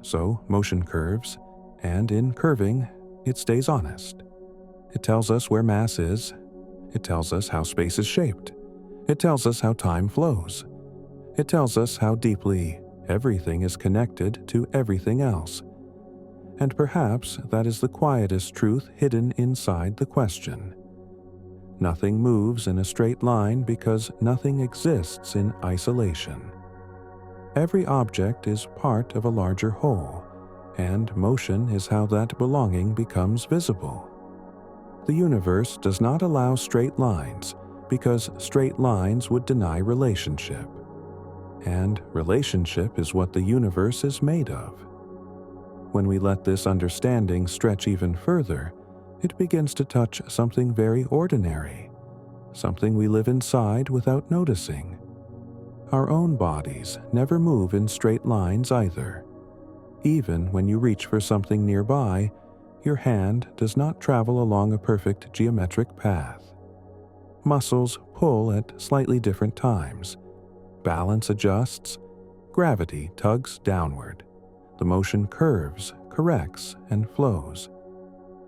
So motion curves, and in curving, it stays honest. It tells us where mass is. It tells us how space is shaped. It tells us how time flows. It tells us how deeply everything is connected to everything else. And perhaps that is the quietest truth hidden inside the question. Nothing moves in a straight line because nothing exists in isolation. Every object is part of a larger whole, and motion is how that belonging becomes visible. The universe does not allow straight lines because straight lines would deny relationship. And relationship is what the universe is made of. When we let this understanding stretch even further, it begins to touch something very ordinary, something we live inside without noticing. Our own bodies never move in straight lines either. Even when you reach for something nearby, your hand does not travel along a perfect geometric path. Muscles pull at slightly different times. Balance adjusts. Gravity tugs downward. The motion curves, corrects, and flows.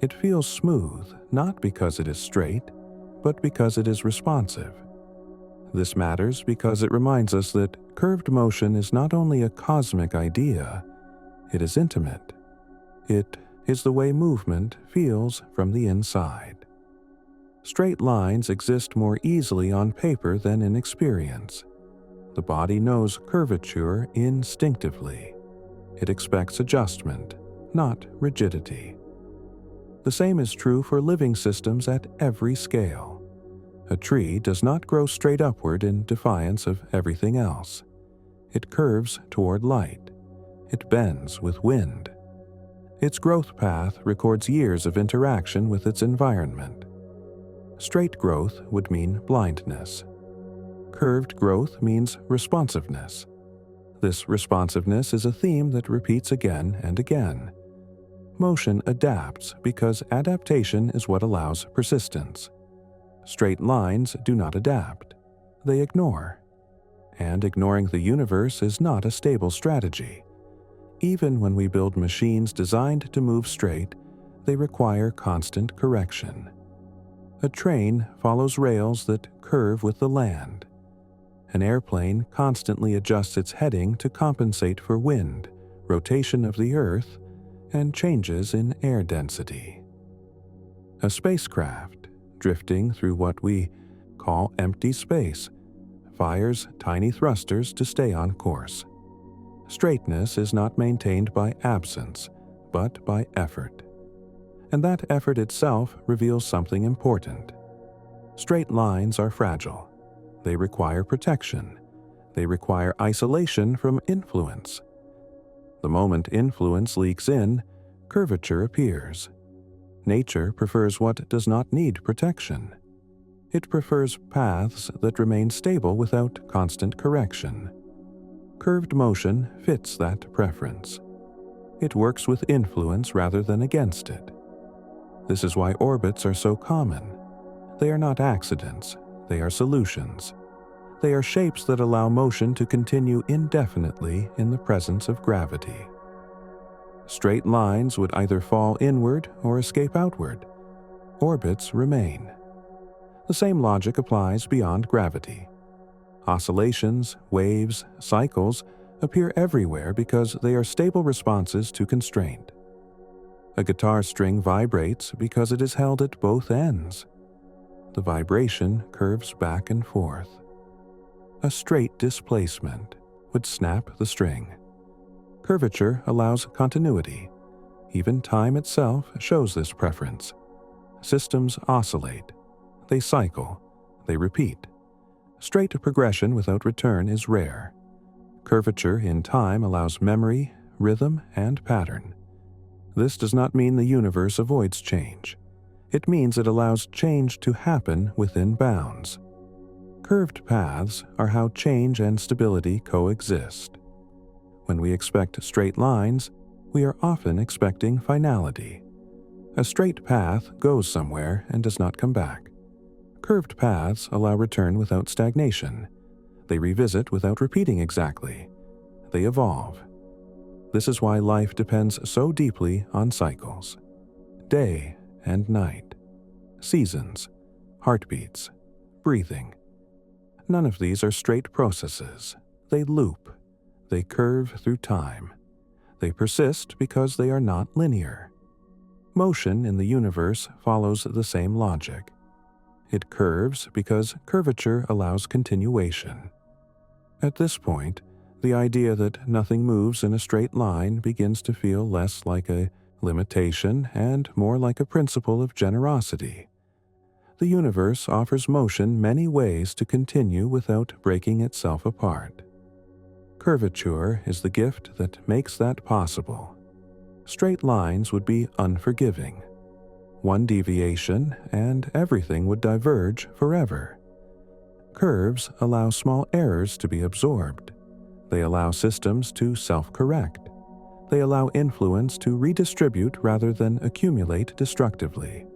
It feels smooth, not because it is straight, but because it is responsive. This matters because it reminds us that curved motion is not only a cosmic idea, it is intimate. It is the way movement feels from the inside. Straight lines exist more easily on paper than in experience. The body knows curvature instinctively. It expects adjustment, not rigidity. The same is true for living systems at every scale. A tree does not grow straight upward in defiance of everything else. It curves toward light. It bends with wind. Its growth path records years of interaction with its environment. Straight growth would mean blindness. Curved growth means responsiveness. This responsiveness is a theme that repeats again and again. Motion adapts because adaptation is what allows persistence. Straight lines do not adapt. They ignore. And ignoring the universe is not a stable strategy. Even when we build machines designed to move straight, they require constant correction. A train follows rails that curve with the land. An airplane constantly adjusts its heading to compensate for wind, rotation of the Earth, and changes in air density. A spacecraft, drifting through what we call empty space, fires tiny thrusters to stay on course. Straightness is not maintained by absence, but by effort. And that effort itself reveals something important. Straight lines are fragile. They require protection. They require isolation from influence. The moment influence leaks in, curvature appears. Nature prefers what does not need protection. It prefers paths that remain stable without constant correction. Curved motion fits that preference. It works with influence rather than against it. This is why orbits are so common. They are not accidents, they are solutions. They are shapes that allow motion to continue indefinitely in the presence of gravity. Straight lines would either fall inward or escape outward. Orbits remain. The same logic applies beyond gravity. Oscillations, waves, cycles appear everywhere because they are stable responses to constraint. A guitar string vibrates because it is held at both ends. The vibration curves back and forth. A straight displacement would snap the string. Curvature allows continuity. Even time itself shows this preference. systems oscillate. They cycle. They repeat. Straight progression without return is rare. Curvature in time allows memory, rhythm, and pattern. This does not mean the universe avoids change. It means it allows change to happen within bounds. Curved paths are how change and stability coexist. When we expect straight lines, we are often expecting finality. A straight path goes somewhere and does not come back. Curved paths allow return without stagnation. They revisit without repeating exactly. They evolve. This is why life depends so deeply on cycles. Day and night. Seasons. Heartbeats. Breathing. None of these are straight processes. They loop. They curve through time. They persist because they are not linear. Motion in the universe follows the same logic. It curves because curvature allows continuation. At this point, the idea that nothing moves in a straight line begins to feel less like a limitation and more like a principle of generosity. The universe offers motion many ways to continue without breaking itself apart. Curvature is the gift that makes that possible. Straight lines would be unforgiving. One deviation and everything would diverge forever. Curves allow small errors to be absorbed. They allow systems to self-correct. They allow influence to redistribute rather than accumulate destructively.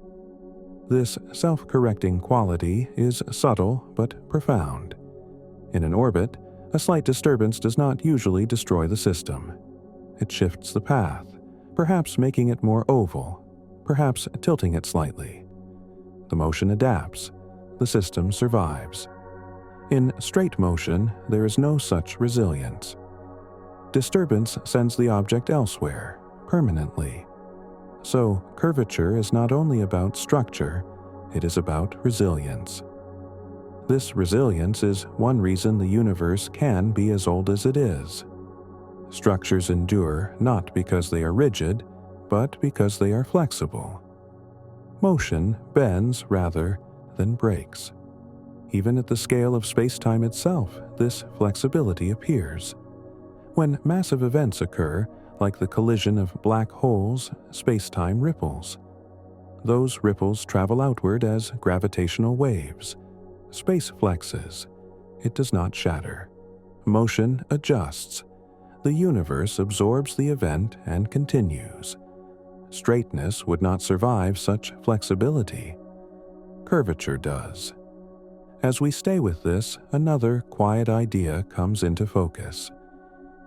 This self-correcting quality is subtle but profound. In an orbit, a slight disturbance does not usually destroy the system. It shifts the path, perhaps making it more oval, perhaps tilting it slightly. The motion adapts. The system survives. In straight motion, there is no such resilience. Disturbance sends the object elsewhere, permanently. So, curvature is not only about structure, it is about resilience. This resilience is one reason the universe can be as old as it is. Structures endure not because they are rigid, but because they are flexible. Motion bends rather than breaks. Even at the scale of spacetime itself, this flexibility appears. When massive events occur, like the collision of black holes, spacetime ripples. Those ripples travel outward as gravitational waves. Space flexes. It does not shatter. Motion adjusts. The universe absorbs the event and continues. Straightness would not survive such flexibility. Curvature does. As we stay with this, another quiet idea comes into focus.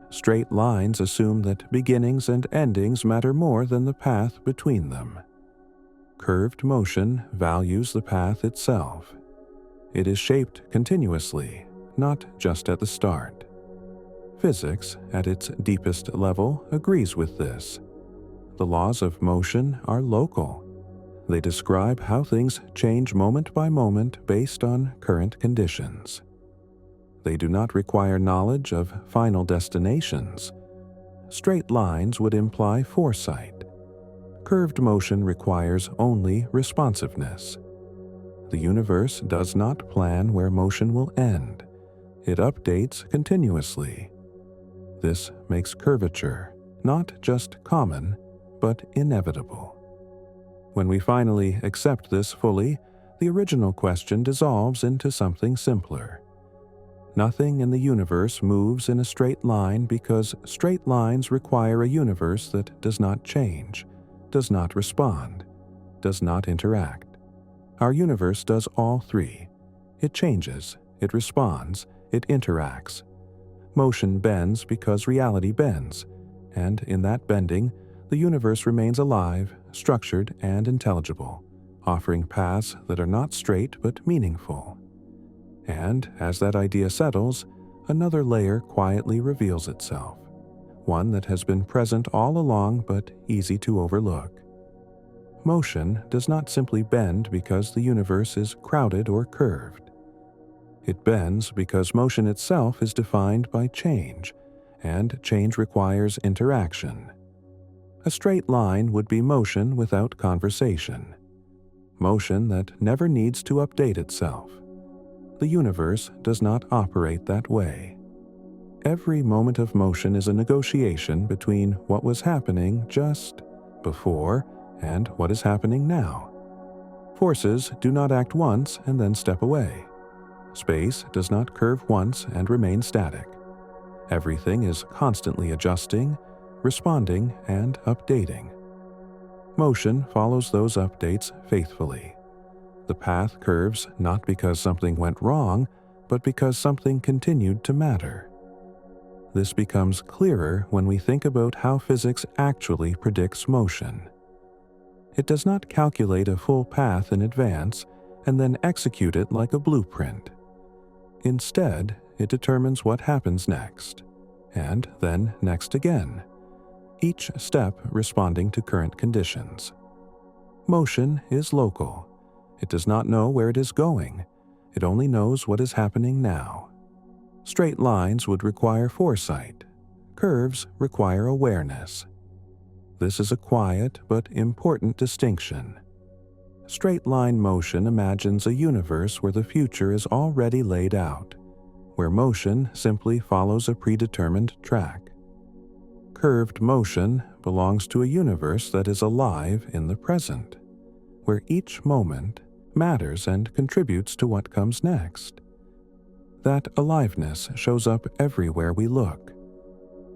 Straight lines assume that beginnings and endings matter more than the path between them. Curved motion values the path itself. It is shaped continuously, not just at the start. Physics, at its deepest level, agrees with this. The laws of motion are local. They describe how things change moment by moment based on current conditions. They do not require knowledge of final destinations. Straight lines would imply foresight. Curved motion requires only responsiveness. The universe does not plan where motion will end. It updates continuously. This makes curvature not just common, but inevitable. When we finally accept this fully, the original question dissolves into something simpler. Nothing in the universe moves in a straight line because straight lines require a universe that does not change, does not respond, does not interact. Our universe does all three. It changes, it responds, it interacts. Motion bends because reality bends, and in that bending, the universe remains alive, structured, and intelligible, offering paths that are not straight but meaningful. And as that idea settles, another layer quietly reveals itself, one that has been present all along but easy to overlook. Motion does not simply bend because the universe is crowded or curved. It bends because motion itself is defined by change, and change requires interaction. A straight line would be motion without conversation. motion that never needs to update itself. The universe does not operate that way. Every moment of motion is a negotiation between what was happening just before and what is happening now. Forces do not act once and then step away. Space does not curve once and remain static. Everything is constantly adjusting, responding, and updating. Motion follows those updates faithfully. The path curves not because something went wrong, but because something continued to matter. This becomes clearer when we think about how physics actually predicts motion. It does not calculate a full path in advance and then execute it like a blueprint. Instead, it determines what happens next, and then next again, each step responding to current conditions. Motion is local. It does not know where it is going. It only knows what is happening now. Straight lines would require foresight. Curves require awareness. This is a quiet but important distinction. Straight-line motion imagines a universe where the future is already laid out, where motion simply follows a predetermined track. Curved motion belongs to a universe that is alive in the present, where each moment matters and contributes to what comes next. That aliveness shows up everywhere we look.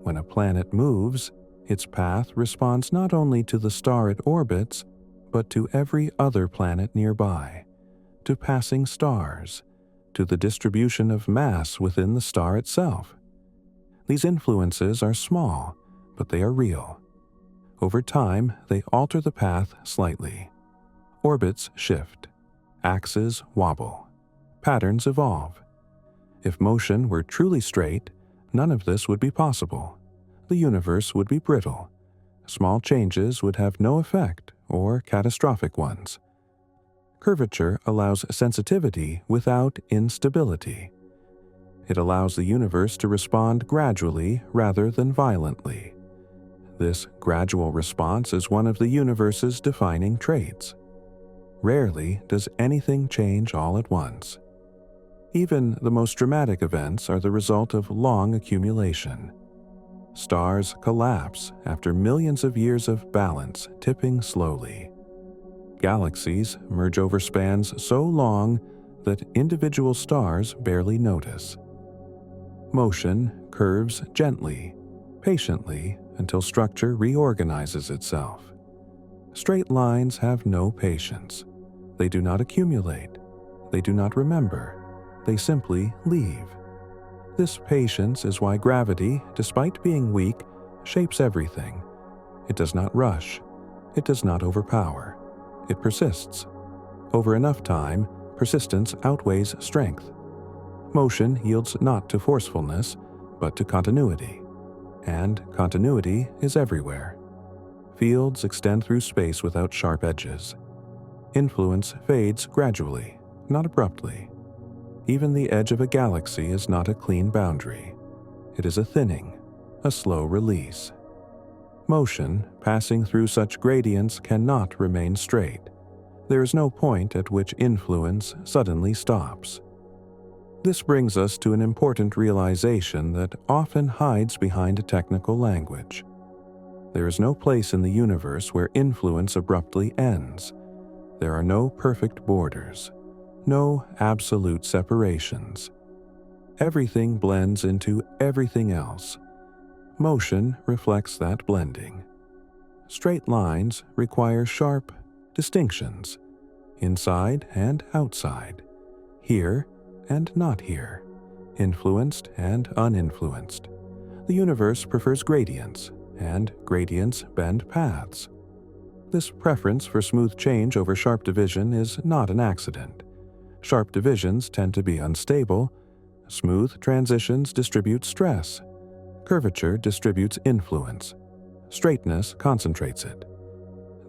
When a planet moves, its path responds not only to the star it orbits, but to every other planet nearby, to passing stars, to the distribution of mass within the star itself. These influences are small, but they are real. Over time, they alter the path slightly. Orbits shift. Axes wobble. Patterns evolve. If motion were truly straight, none of this would be possible. The universe would be brittle. Small changes would have no effect, or catastrophic ones. Curvature allows sensitivity without instability. It allows the universe to respond gradually rather than violently. This gradual response is one of the universe's defining traits. Rarely does anything change all at once. Even the most dramatic events are the result of long accumulation. Stars collapse after millions of years of balance, tipping slowly. Galaxies merge over spans so long that individual stars barely notice. Motion curves gently, patiently, until structure reorganizes itself. Straight lines have no patience. They do not accumulate. They do not remember. They simply leave. This patience is why gravity, despite being weak, shapes everything. It does not rush. It does not overpower. It persists. Over enough time, persistence outweighs strength. Motion yields not to forcefulness, but to continuity. And continuity is everywhere. Fields extend through space without sharp edges. Influence fades gradually, not abruptly. Even the edge of a galaxy is not a clean boundary. It is a thinning, a slow release. Motion, passing through such gradients, cannot remain straight. There is no point at which influence suddenly stops. This brings us to an important realization that often hides behind a technical language. There is no place in the universe where influence abruptly ends. There are no perfect borders, no absolute separations. Everything blends into everything else. Motion reflects that blending. Straight lines require sharp distinctions, inside and outside, here and not here, influenced and uninfluenced. The universe prefers gradients, and gradients bend paths. This preference for smooth change over sharp division is not an accident. Sharp divisions tend to be unstable. Smooth transitions distribute stress. Curvature distributes influence. Straightness concentrates it.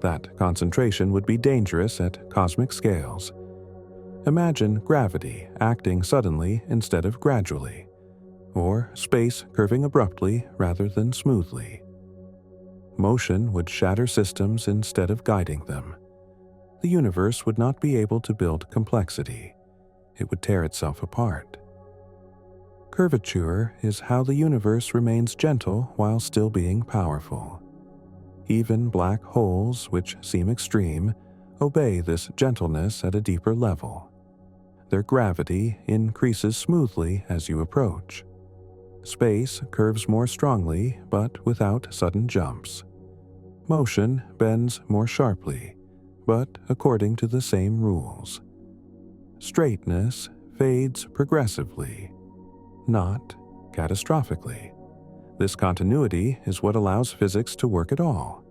That concentration would be dangerous at cosmic scales. Imagine gravity acting suddenly instead of gradually, or space curving abruptly rather than smoothly. Motion would shatter systems instead of guiding them. the universe would not be able to build complexity. It would tear itself apart. Curvature is how the universe remains gentle while still being powerful. Even black holes, which seem extreme, obey this gentleness at a deeper level. Their gravity increases smoothly as you approach. Space curves more strongly, but without sudden jumps. Motion bends more sharply, but according to the same rules. Straightness fades progressively, not catastrophically. This continuity is what allows physics to work at all.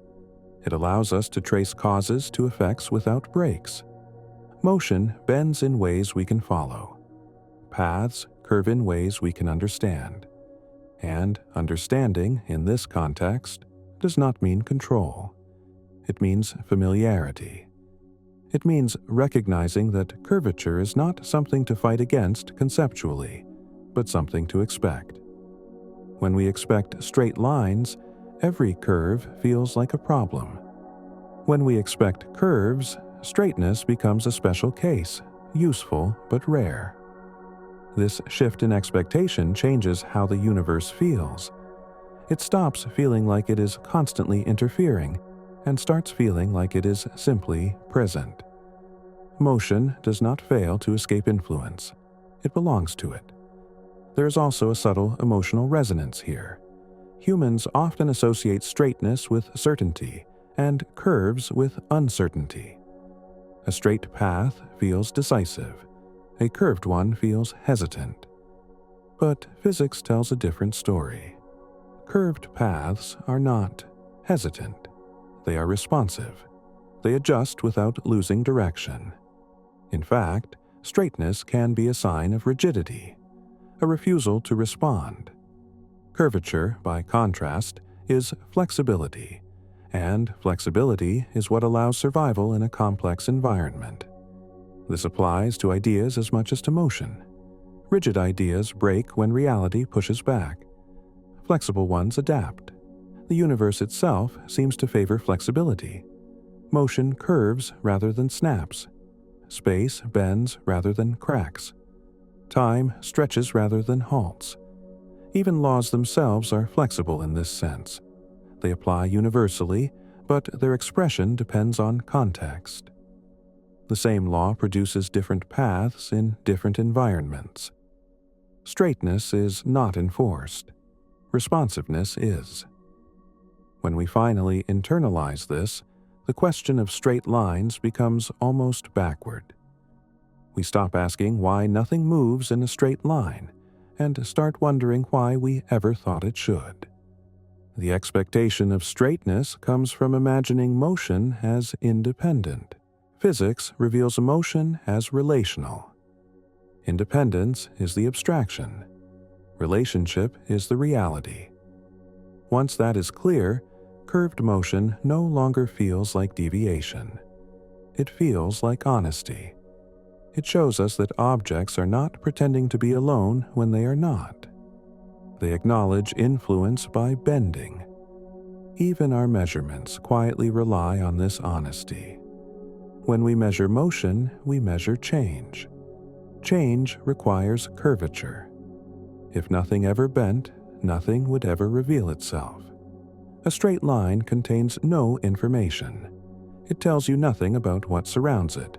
It allows us to trace causes to effects without breaks. Motion bends in ways we can follow. Paths curve in ways we can understand. And understanding, in this context, does not mean control. It means familiarity. It means recognizing that curvature is not something to fight against conceptually, but something to expect. When we expect straight lines, every curve feels like a problem. When we expect curves, straightness becomes a special case, useful but rare. This shift in expectation changes how the universe feels. It stops feeling like it is constantly interfering and starts feeling like it is simply present. Motion does not fail to escape influence. It belongs to it. There is also a subtle emotional resonance here. Humans often associate straightness with certainty and curves with uncertainty. A straight path feels decisive. A curved one feels hesitant. But physics tells a different story. Curved paths are not hesitant. They are responsive. They adjust without losing direction. In fact, straightness can be a sign of rigidity, a refusal to respond. Curvature, by contrast, is flexibility, and flexibility is what allows survival in a complex environment. This applies to ideas as much as to motion. Rigid ideas break when reality pushes back. Flexible ones adapt. The universe itself seems to favor flexibility. Motion curves rather than snaps. Space bends rather than cracks. Time stretches rather than halts. Even laws themselves are flexible in this sense. They apply universally, but their expression depends on context. The same law produces different paths in different environments. Straightness is not enforced. Responsiveness is. When we finally internalize this, the question of straight lines becomes almost backward. We stop asking why nothing moves in a straight line and start wondering why we ever thought it should. The expectation of straightness comes from imagining motion as independent. Physics reveals motion as relational. Independence is the abstraction. Relationship is the reality. Once that is clear, curved motion no longer feels like deviation. It feels like honesty. It shows us that objects are not pretending to be alone when they are not. They acknowledge influence by bending. Even our measurements quietly rely on this honesty. When we measure motion, we measure change. Change requires curvature. If nothing ever bent, nothing would ever reveal itself. A straight line contains no information. It tells you nothing about what surrounds it.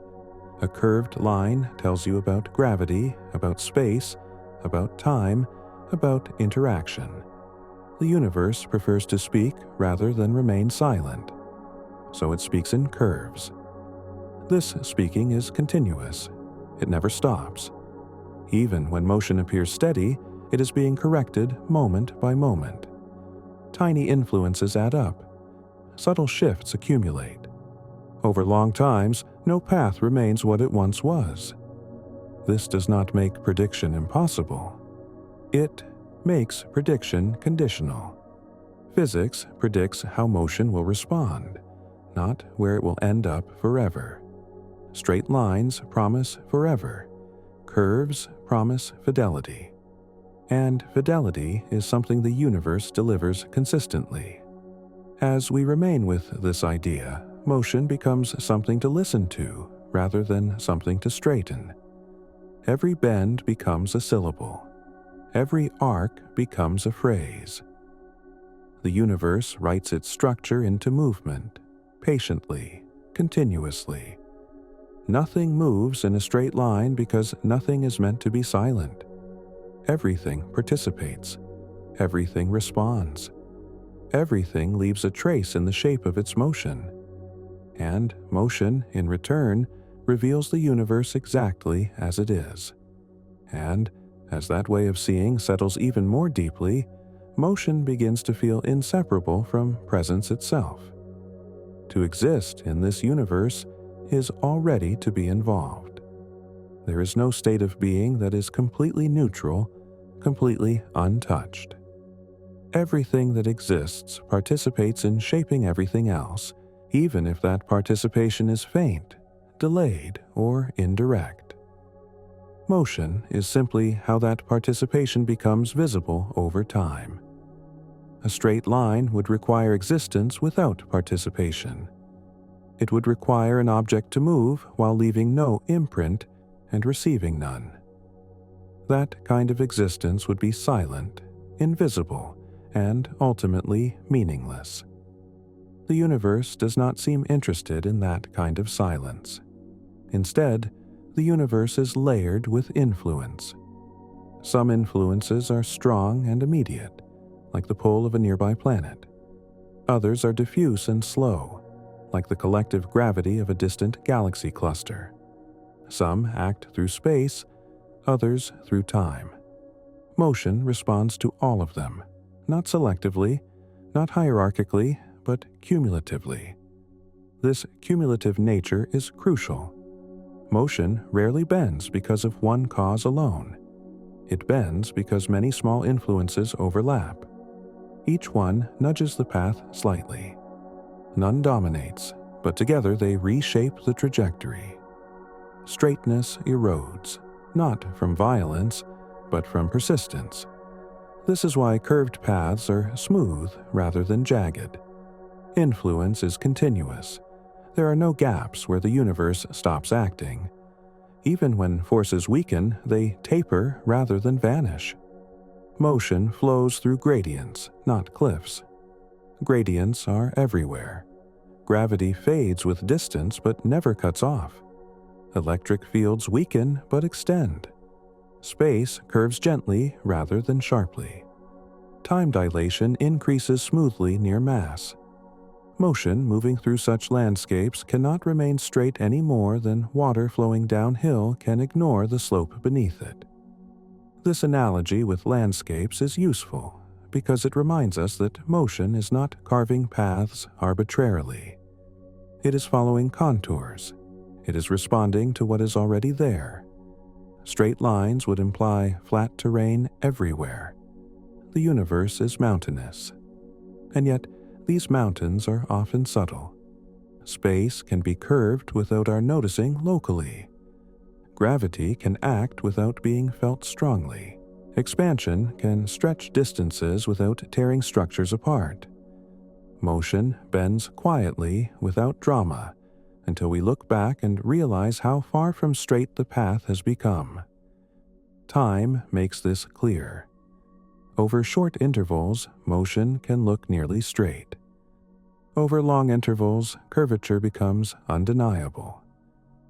A curved line tells you about gravity, about space, about time, about interaction. The universe prefers to speak rather than remain silent, so it speaks in curves. This speaking is continuous. It never stops. Even when motion appears steady, it is being corrected moment by moment. Tiny influences add up. Subtle shifts accumulate. Over long times, no path remains what it once was. This does not make prediction impossible. It makes prediction conditional. Physics predicts how motion will respond, not where it will end up forever. Straight lines promise forever. Curves promise fidelity. And fidelity is something the universe delivers consistently. As we remain with this idea, motion becomes something to listen to rather than something to straighten. Every bend becomes a syllable. Every arc becomes a phrase. The universe writes its structure into movement, patiently, continuously. Nothing moves in a straight line because nothing is meant to be silent. Everything participates. Everything responds. Everything leaves a trace in the shape of its motion. And motion, in return, reveals the universe exactly as it is. And, as that way of seeing settles even more deeply, motion begins to feel inseparable from presence itself. To exist in this universe is already to be involved. There is no state of being that is completely neutral, completely untouched. Everything that exists participates in shaping everything else, even if that participation is faint, delayed, or indirect. Motion is simply how that participation becomes visible over time. A straight line would require existence without participation. It would require an object to move while leaving no imprint and receiving none. That kind of existence would be silent, invisible, and ultimately meaningless. The universe does not seem interested in that kind of silence. Instead, the universe is layered with influence. Some influences are strong and immediate, like the pull of a nearby planet. Others are diffuse and slow, like the collective gravity of a distant galaxy cluster. Some act through space, others through time. Motion responds to all of them, not selectively, not hierarchically, but cumulatively. This cumulative nature is crucial. Motion rarely bends because of one cause alone. It bends because many small influences overlap. Each one nudges the path slightly. None dominates, but together they reshape the trajectory. Straightness erodes, not from violence, but from persistence. This is why curved paths are smooth rather than jagged. Influence is continuous. There are no gaps where the universe stops acting. Even when forces weaken, they taper rather than vanish. Motion flows through gradients, not cliffs. Gradients are everywhere. Gravity fades with distance but never cuts off. Electric fields weaken but extend. Space curves gently rather than sharply. Time dilation increases smoothly near mass. Motion moving through such landscapes cannot remain straight any more than water flowing downhill can ignore the slope beneath it. This analogy with landscapes is useful because it reminds us that motion is not carving paths arbitrarily. It is following contours. It is responding to what is already there. Straight lines would imply flat terrain everywhere. The universe is mountainous. And yet, these mountains are often subtle. Space can be curved without our noticing locally. Gravity can act without being felt strongly. Expansion can stretch distances without tearing structures apart. Motion bends quietly without drama until we look back and realize how far from straight the path has become. Time makes this clear. Over short intervals, motion can look nearly straight. Over long intervals, curvature becomes undeniable.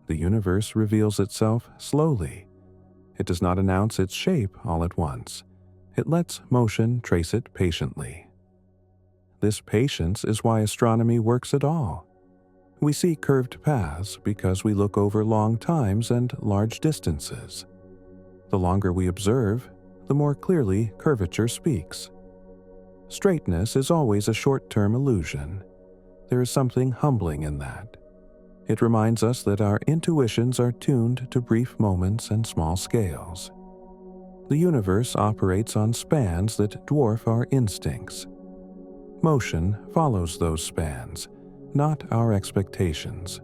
The universe reveals itself slowly. It does not announce its shape all at once. It lets motion trace it patiently. This patience is why astronomy works at all. We see curved paths because we look over long times and large distances. The longer we observe, the more clearly curvature speaks. Straightness is always a short-term illusion. There is something humbling in that. It reminds us that our intuitions are tuned to brief moments and small scales. The universe operates on spans that dwarf our instincts. Motion follows those spans, not our expectations.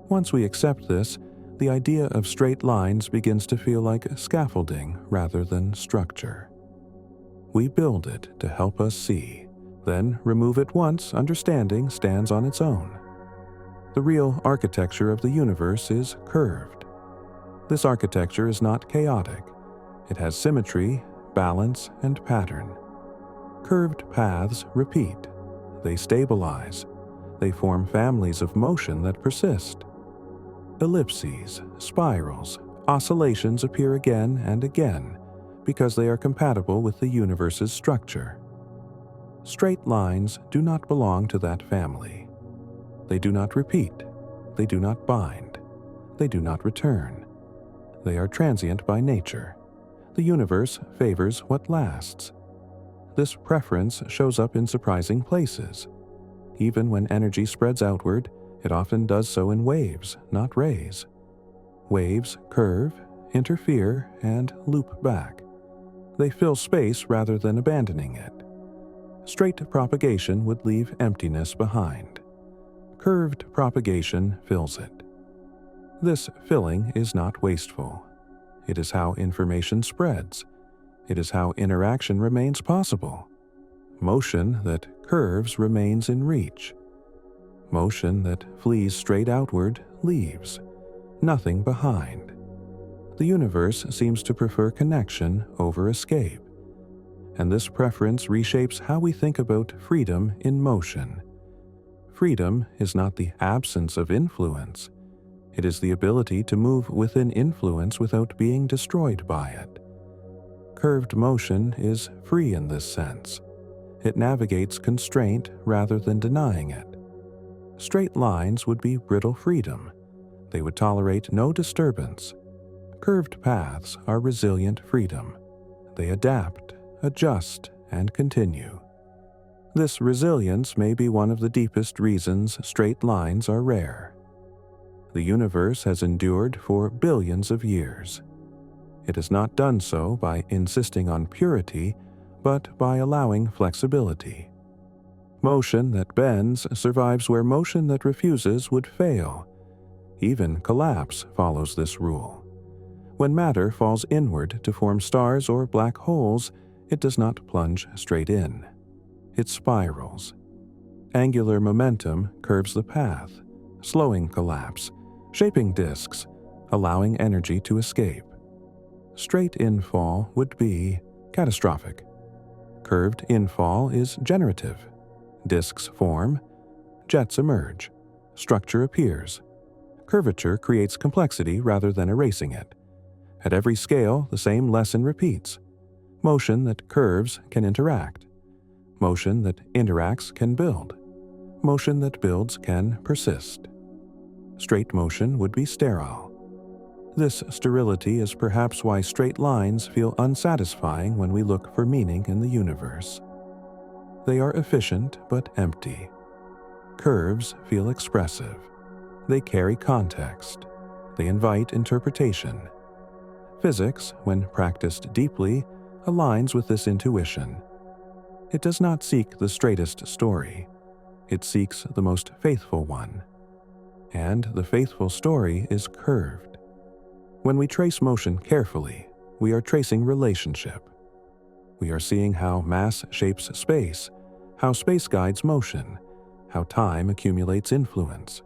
Once we accept this, the idea of straight lines begins to feel like scaffolding rather than structure. We build it to help us see, then remove it once understanding stands on its own. The real architecture of the universe is curved. This architecture is not chaotic. It has symmetry, balance, and pattern. Curved paths repeat. They stabilize. They form families of motion that persist. Ellipses, spirals, oscillations appear again and again because they are compatible with the universe's structure. Straight lines do not belong to that family. They do not repeat. They do not bind. They do not return. They are transient by nature. The universe favors what lasts. This preference shows up in surprising places. Even when energy spreads outward, it often does so in waves, not rays. Waves curve, interfere, and loop back. They fill space rather than abandoning it. Straight propagation would leave emptiness behind. Curved propagation fills it. This filling is not wasteful. It is how information spreads. It is how interaction remains possible. Motion that curves remains in reach. Motion that flees straight outward leaves, nothing behind. The universe seems to prefer connection over escape, and this preference reshapes how we think about freedom in motion. Freedom is not the absence of influence. It is the ability to move within influence without being destroyed by it. Curved motion is free in this sense. It navigates constraint rather than denying it. Straight lines would be brittle freedom. They would tolerate no disturbance. Curved paths are resilient freedom. They adapt, adjust, and continue. This resilience may be one of the deepest reasons straight lines are rare. The universe has endured for billions of years. It has not done so by insisting on purity, but by allowing flexibility. Motion that bends survives where motion that refuses would fail. Even collapse follows this rule. When matter falls inward to form stars or black holes, it does not plunge straight in. It spirals. Angular momentum curves the path, slowing collapse, shaping disks, allowing energy to escape. Straight infall would be catastrophic. Curved infall is generative. Disks form, jets emerge, structure appears. Curvature creates complexity rather than erasing it. At every scale, the same lesson repeats. Motion that curves can interact. Motion that interacts can build. Motion that builds can persist. Straight motion would be sterile. This sterility is perhaps why straight lines feel unsatisfying when we look for meaning in the universe. They are efficient but empty. Curves feel expressive. They carry context. They invite interpretation. Physics, when practiced deeply, aligns with this intuition. It does not seek the straightest story. It seeks the most faithful one. And the faithful story is curved. When we trace motion carefully, we are tracing relationship. We are seeing how mass shapes space, how space guides motion, how time accumulates influence.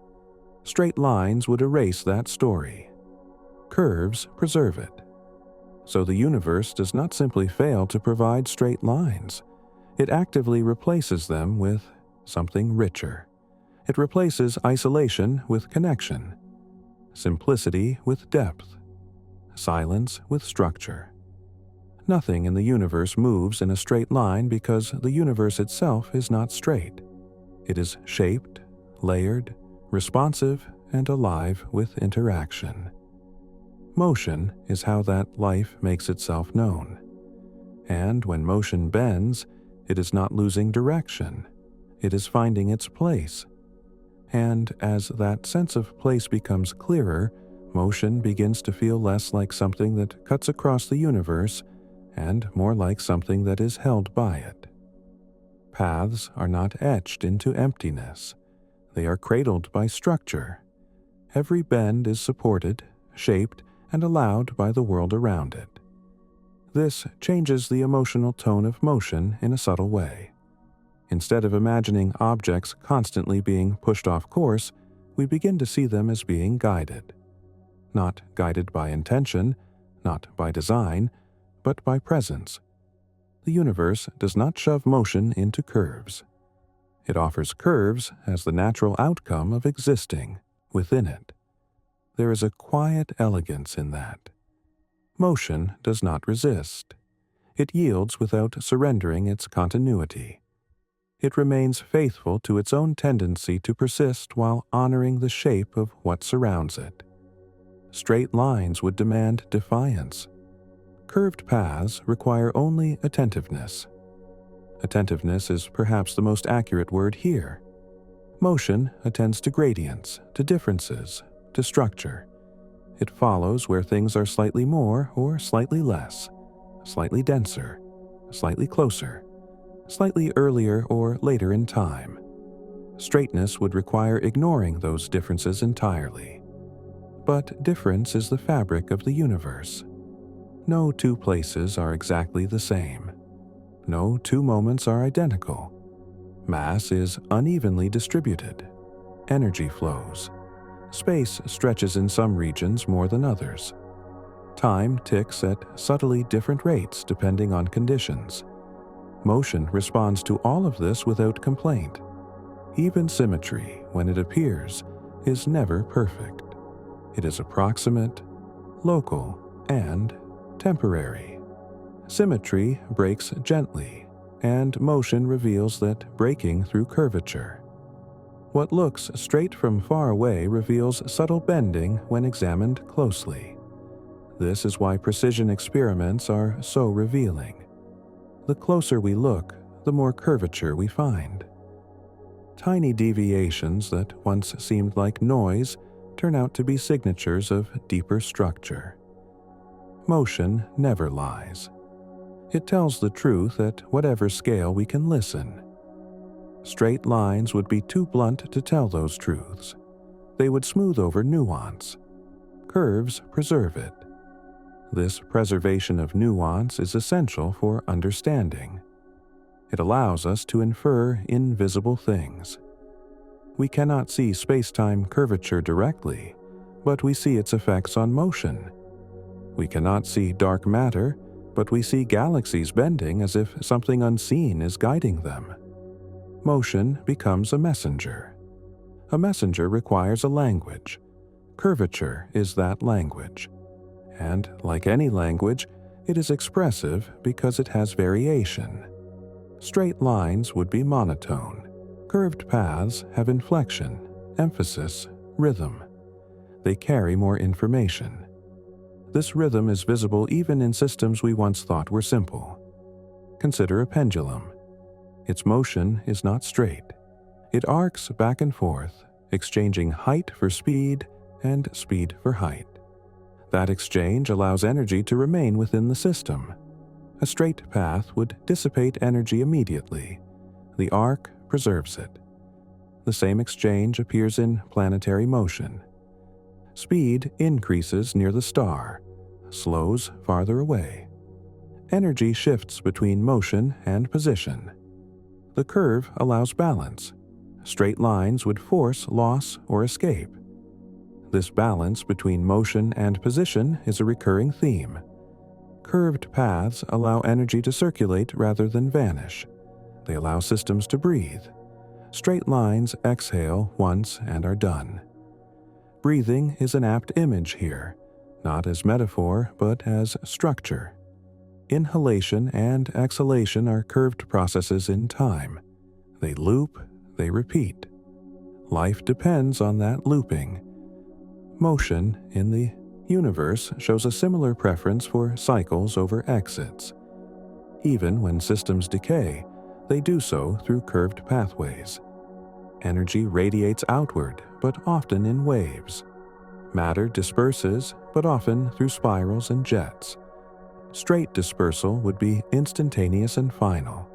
Straight lines would erase that story. Curves preserve it. So the universe does not simply fail to provide straight lines. It actively replaces them with something richer. It replaces isolation with connection, simplicity with depth, silence with structure. Nothing in the universe moves in a straight line because the universe itself is not straight. It is shaped, layered, responsive, and alive with interaction. Motion is how that life makes itself known. And when motion bends, it is not losing direction. It is finding its place. And as that sense of place becomes clearer, motion begins to feel less like something that cuts across the universe and more like something that is held by it. Paths are not etched into emptiness. They are cradled by structure. Every bend is supported, shaped, and allowed by the world around it. This changes the emotional tone of motion in a subtle way. Instead of imagining objects constantly being pushed off course, we begin to see them as being guided. Not guided by intention, not by design, but by presence. The universe does not shove motion into curves. It offers curves as the natural outcome of existing within it. There is a quiet elegance in that. Motion does not resist. It yields without surrendering its continuity. It remains faithful to its own tendency to persist while honoring the shape of what surrounds it. Straight lines would demand defiance. Curved paths require only attentiveness. Attentiveness is perhaps the most accurate word here. Motion attends to gradients, to differences, to structure. It follows where things are slightly more or slightly less, slightly denser, slightly closer, slightly earlier or later in time. Straightness would require ignoring those differences entirely. But difference is the fabric of the universe. No two places are exactly the same. No two moments are identical. Mass is unevenly distributed. Energy flows. Space stretches in some regions more than others. Time ticks at subtly different rates depending on conditions. Motion responds to all of this without complaint. Even symmetry, when it appears, is never perfect. It is approximate, local, and temporary. Symmetry breaks gently, and motion reveals that breaking through curvature. What looks straight from far away reveals subtle bending when examined closely. This is why precision experiments are so revealing. The closer we look, the more curvature we find. Tiny deviations that once seemed like noise turn out to be signatures of deeper structure. Motion never lies. It tells the truth at whatever scale we can listen. Straight lines would be too blunt to tell those truths. They would smooth over nuance. Curves preserve it. This preservation of nuance is essential for understanding. It allows us to infer invisible things. We cannot see spacetime curvature directly, but we see its effects on motion. We cannot see dark matter, but we see galaxies bending as if something unseen is guiding them. Motion becomes a messenger. A messenger requires a language. Curvature is that language. And like any language, it is expressive because it has variation. Straight lines would be monotone. Curved paths have inflection, emphasis, rhythm. They carry more information. This rhythm is visible even in systems we once thought were simple. Consider a pendulum. Its motion is not straight. It arcs back and forth, exchanging height for speed and speed for height. That exchange allows energy to remain within the system. A straight path would dissipate energy immediately. The arc preserves it. The same exchange appears in planetary motion. Speed increases near the star, slows farther away. Energy shifts between motion and position. The curve allows balance. Straight lines would force loss or escape. This balance between motion and position is a recurring theme. Curved paths allow energy to circulate rather than vanish. They allow systems to breathe. Straight lines exhale once and are done. Breathing is an apt image here, not as metaphor but as structure. Inhalation and exhalation are curved processes in time. They loop, they repeat. Life depends on that looping. Motion in the universe shows a similar preference for cycles over exits. Even when systems decay, they do so through curved pathways. Energy radiates outward, but often in waves. Matter disperses, but often through spirals and jets. Straight dispersal would be instantaneous and final.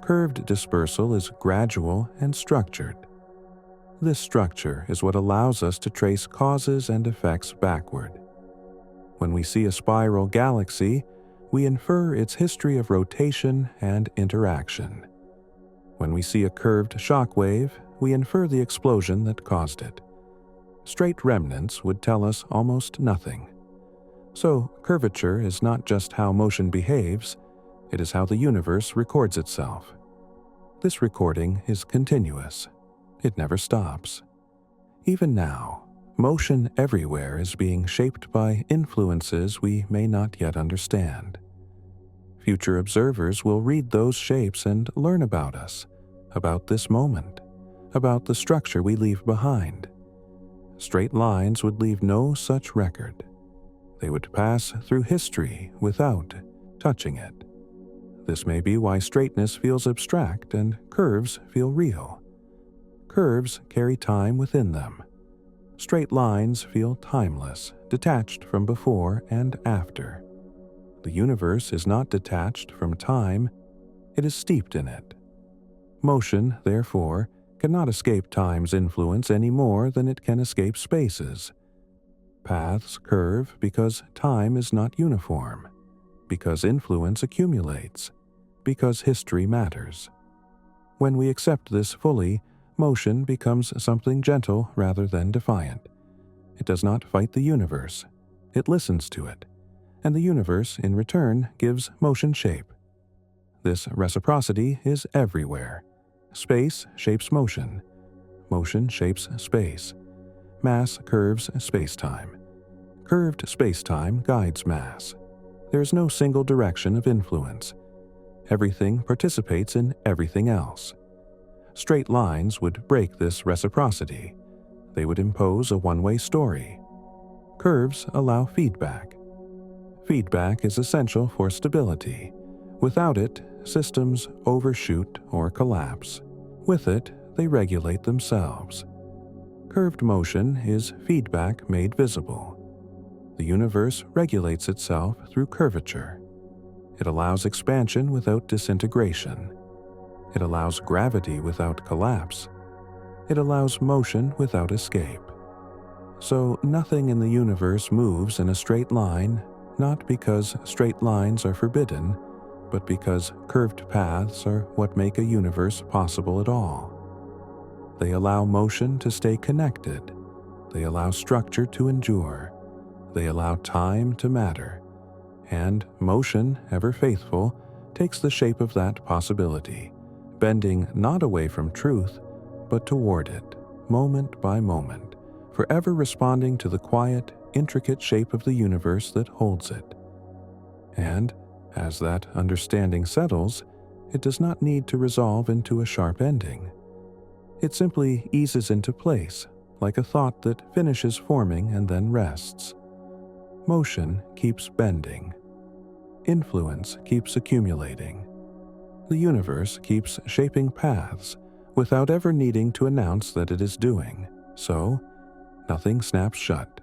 Curved dispersal is gradual and structured. This structure is what allows us to trace causes and effects backward. When we see a spiral galaxy, we infer its history of rotation and interaction. When we see a curved shock wave, we infer the explosion that caused it. Straight remnants would tell us almost nothing. So, curvature is not just how motion behaves, it is how the universe records itself. This recording is continuous. It never stops. Even now, motion everywhere is being shaped by influences we may not yet understand. Future observers will read those shapes and learn about us, about this moment, about the structure we leave behind. Straight lines would leave no such record. They would pass through history without touching it. This may be why straightness feels abstract and curves feel real. Curves carry time within them. Straight lines feel timeless, detached from before and after. The universe is not detached from time, it is steeped in it. Motion, therefore, cannot escape time's influence any more than it can escape space's. Paths curve because time is not uniform, because influence accumulates, because history matters. When we accept this fully, motion becomes something gentle rather than defiant. It does not fight the universe, it listens to it, and the universe, in return, gives motion shape. This reciprocity is everywhere. Space shapes motion. Motion shapes space. Mass curves spacetime. Curved spacetime guides mass. There is no single direction of influence. Everything participates in everything else. Straight lines would break this reciprocity. They would impose a one-way story. Curves allow feedback. Feedback is essential for stability. Without it, systems overshoot or collapse. With it, they regulate themselves. Curved motion is feedback made visible. The universe regulates itself through curvature. It allows expansion without disintegration. It allows gravity without collapse. It allows motion without escape. So nothing in the universe moves in a straight line, not because straight lines are forbidden, but because curved paths are what make a universe possible at all. They allow motion to stay connected. They allow structure to endure. They allow time to matter. And motion, ever faithful, takes the shape of that possibility, bending not away from truth, but toward it, moment by moment, forever responding to the quiet, intricate shape of the universe that holds it. And, as that understanding settles, it does not need to resolve into a sharp ending. It simply eases into place, like a thought that finishes forming and then rests. Motion keeps bending. Influence keeps accumulating. The universe keeps shaping paths without ever needing to announce that it is doing so. Nothing snaps shut.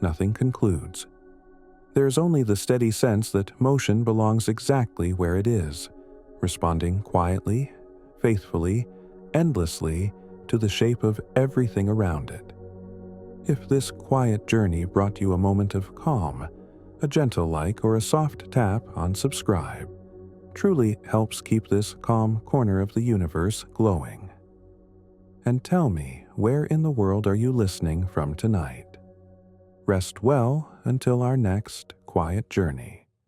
Nothing concludes. There is only the steady sense that motion belongs exactly where it is, responding quietly, faithfully, endlessly to the shape of everything around it. If this quiet journey brought you a moment of calm, a gentle like or a soft tap on subscribe truly helps keep this calm corner of the universe glowing. And tell me, where in the world are you listening from tonight? Rest well until our next quiet journey.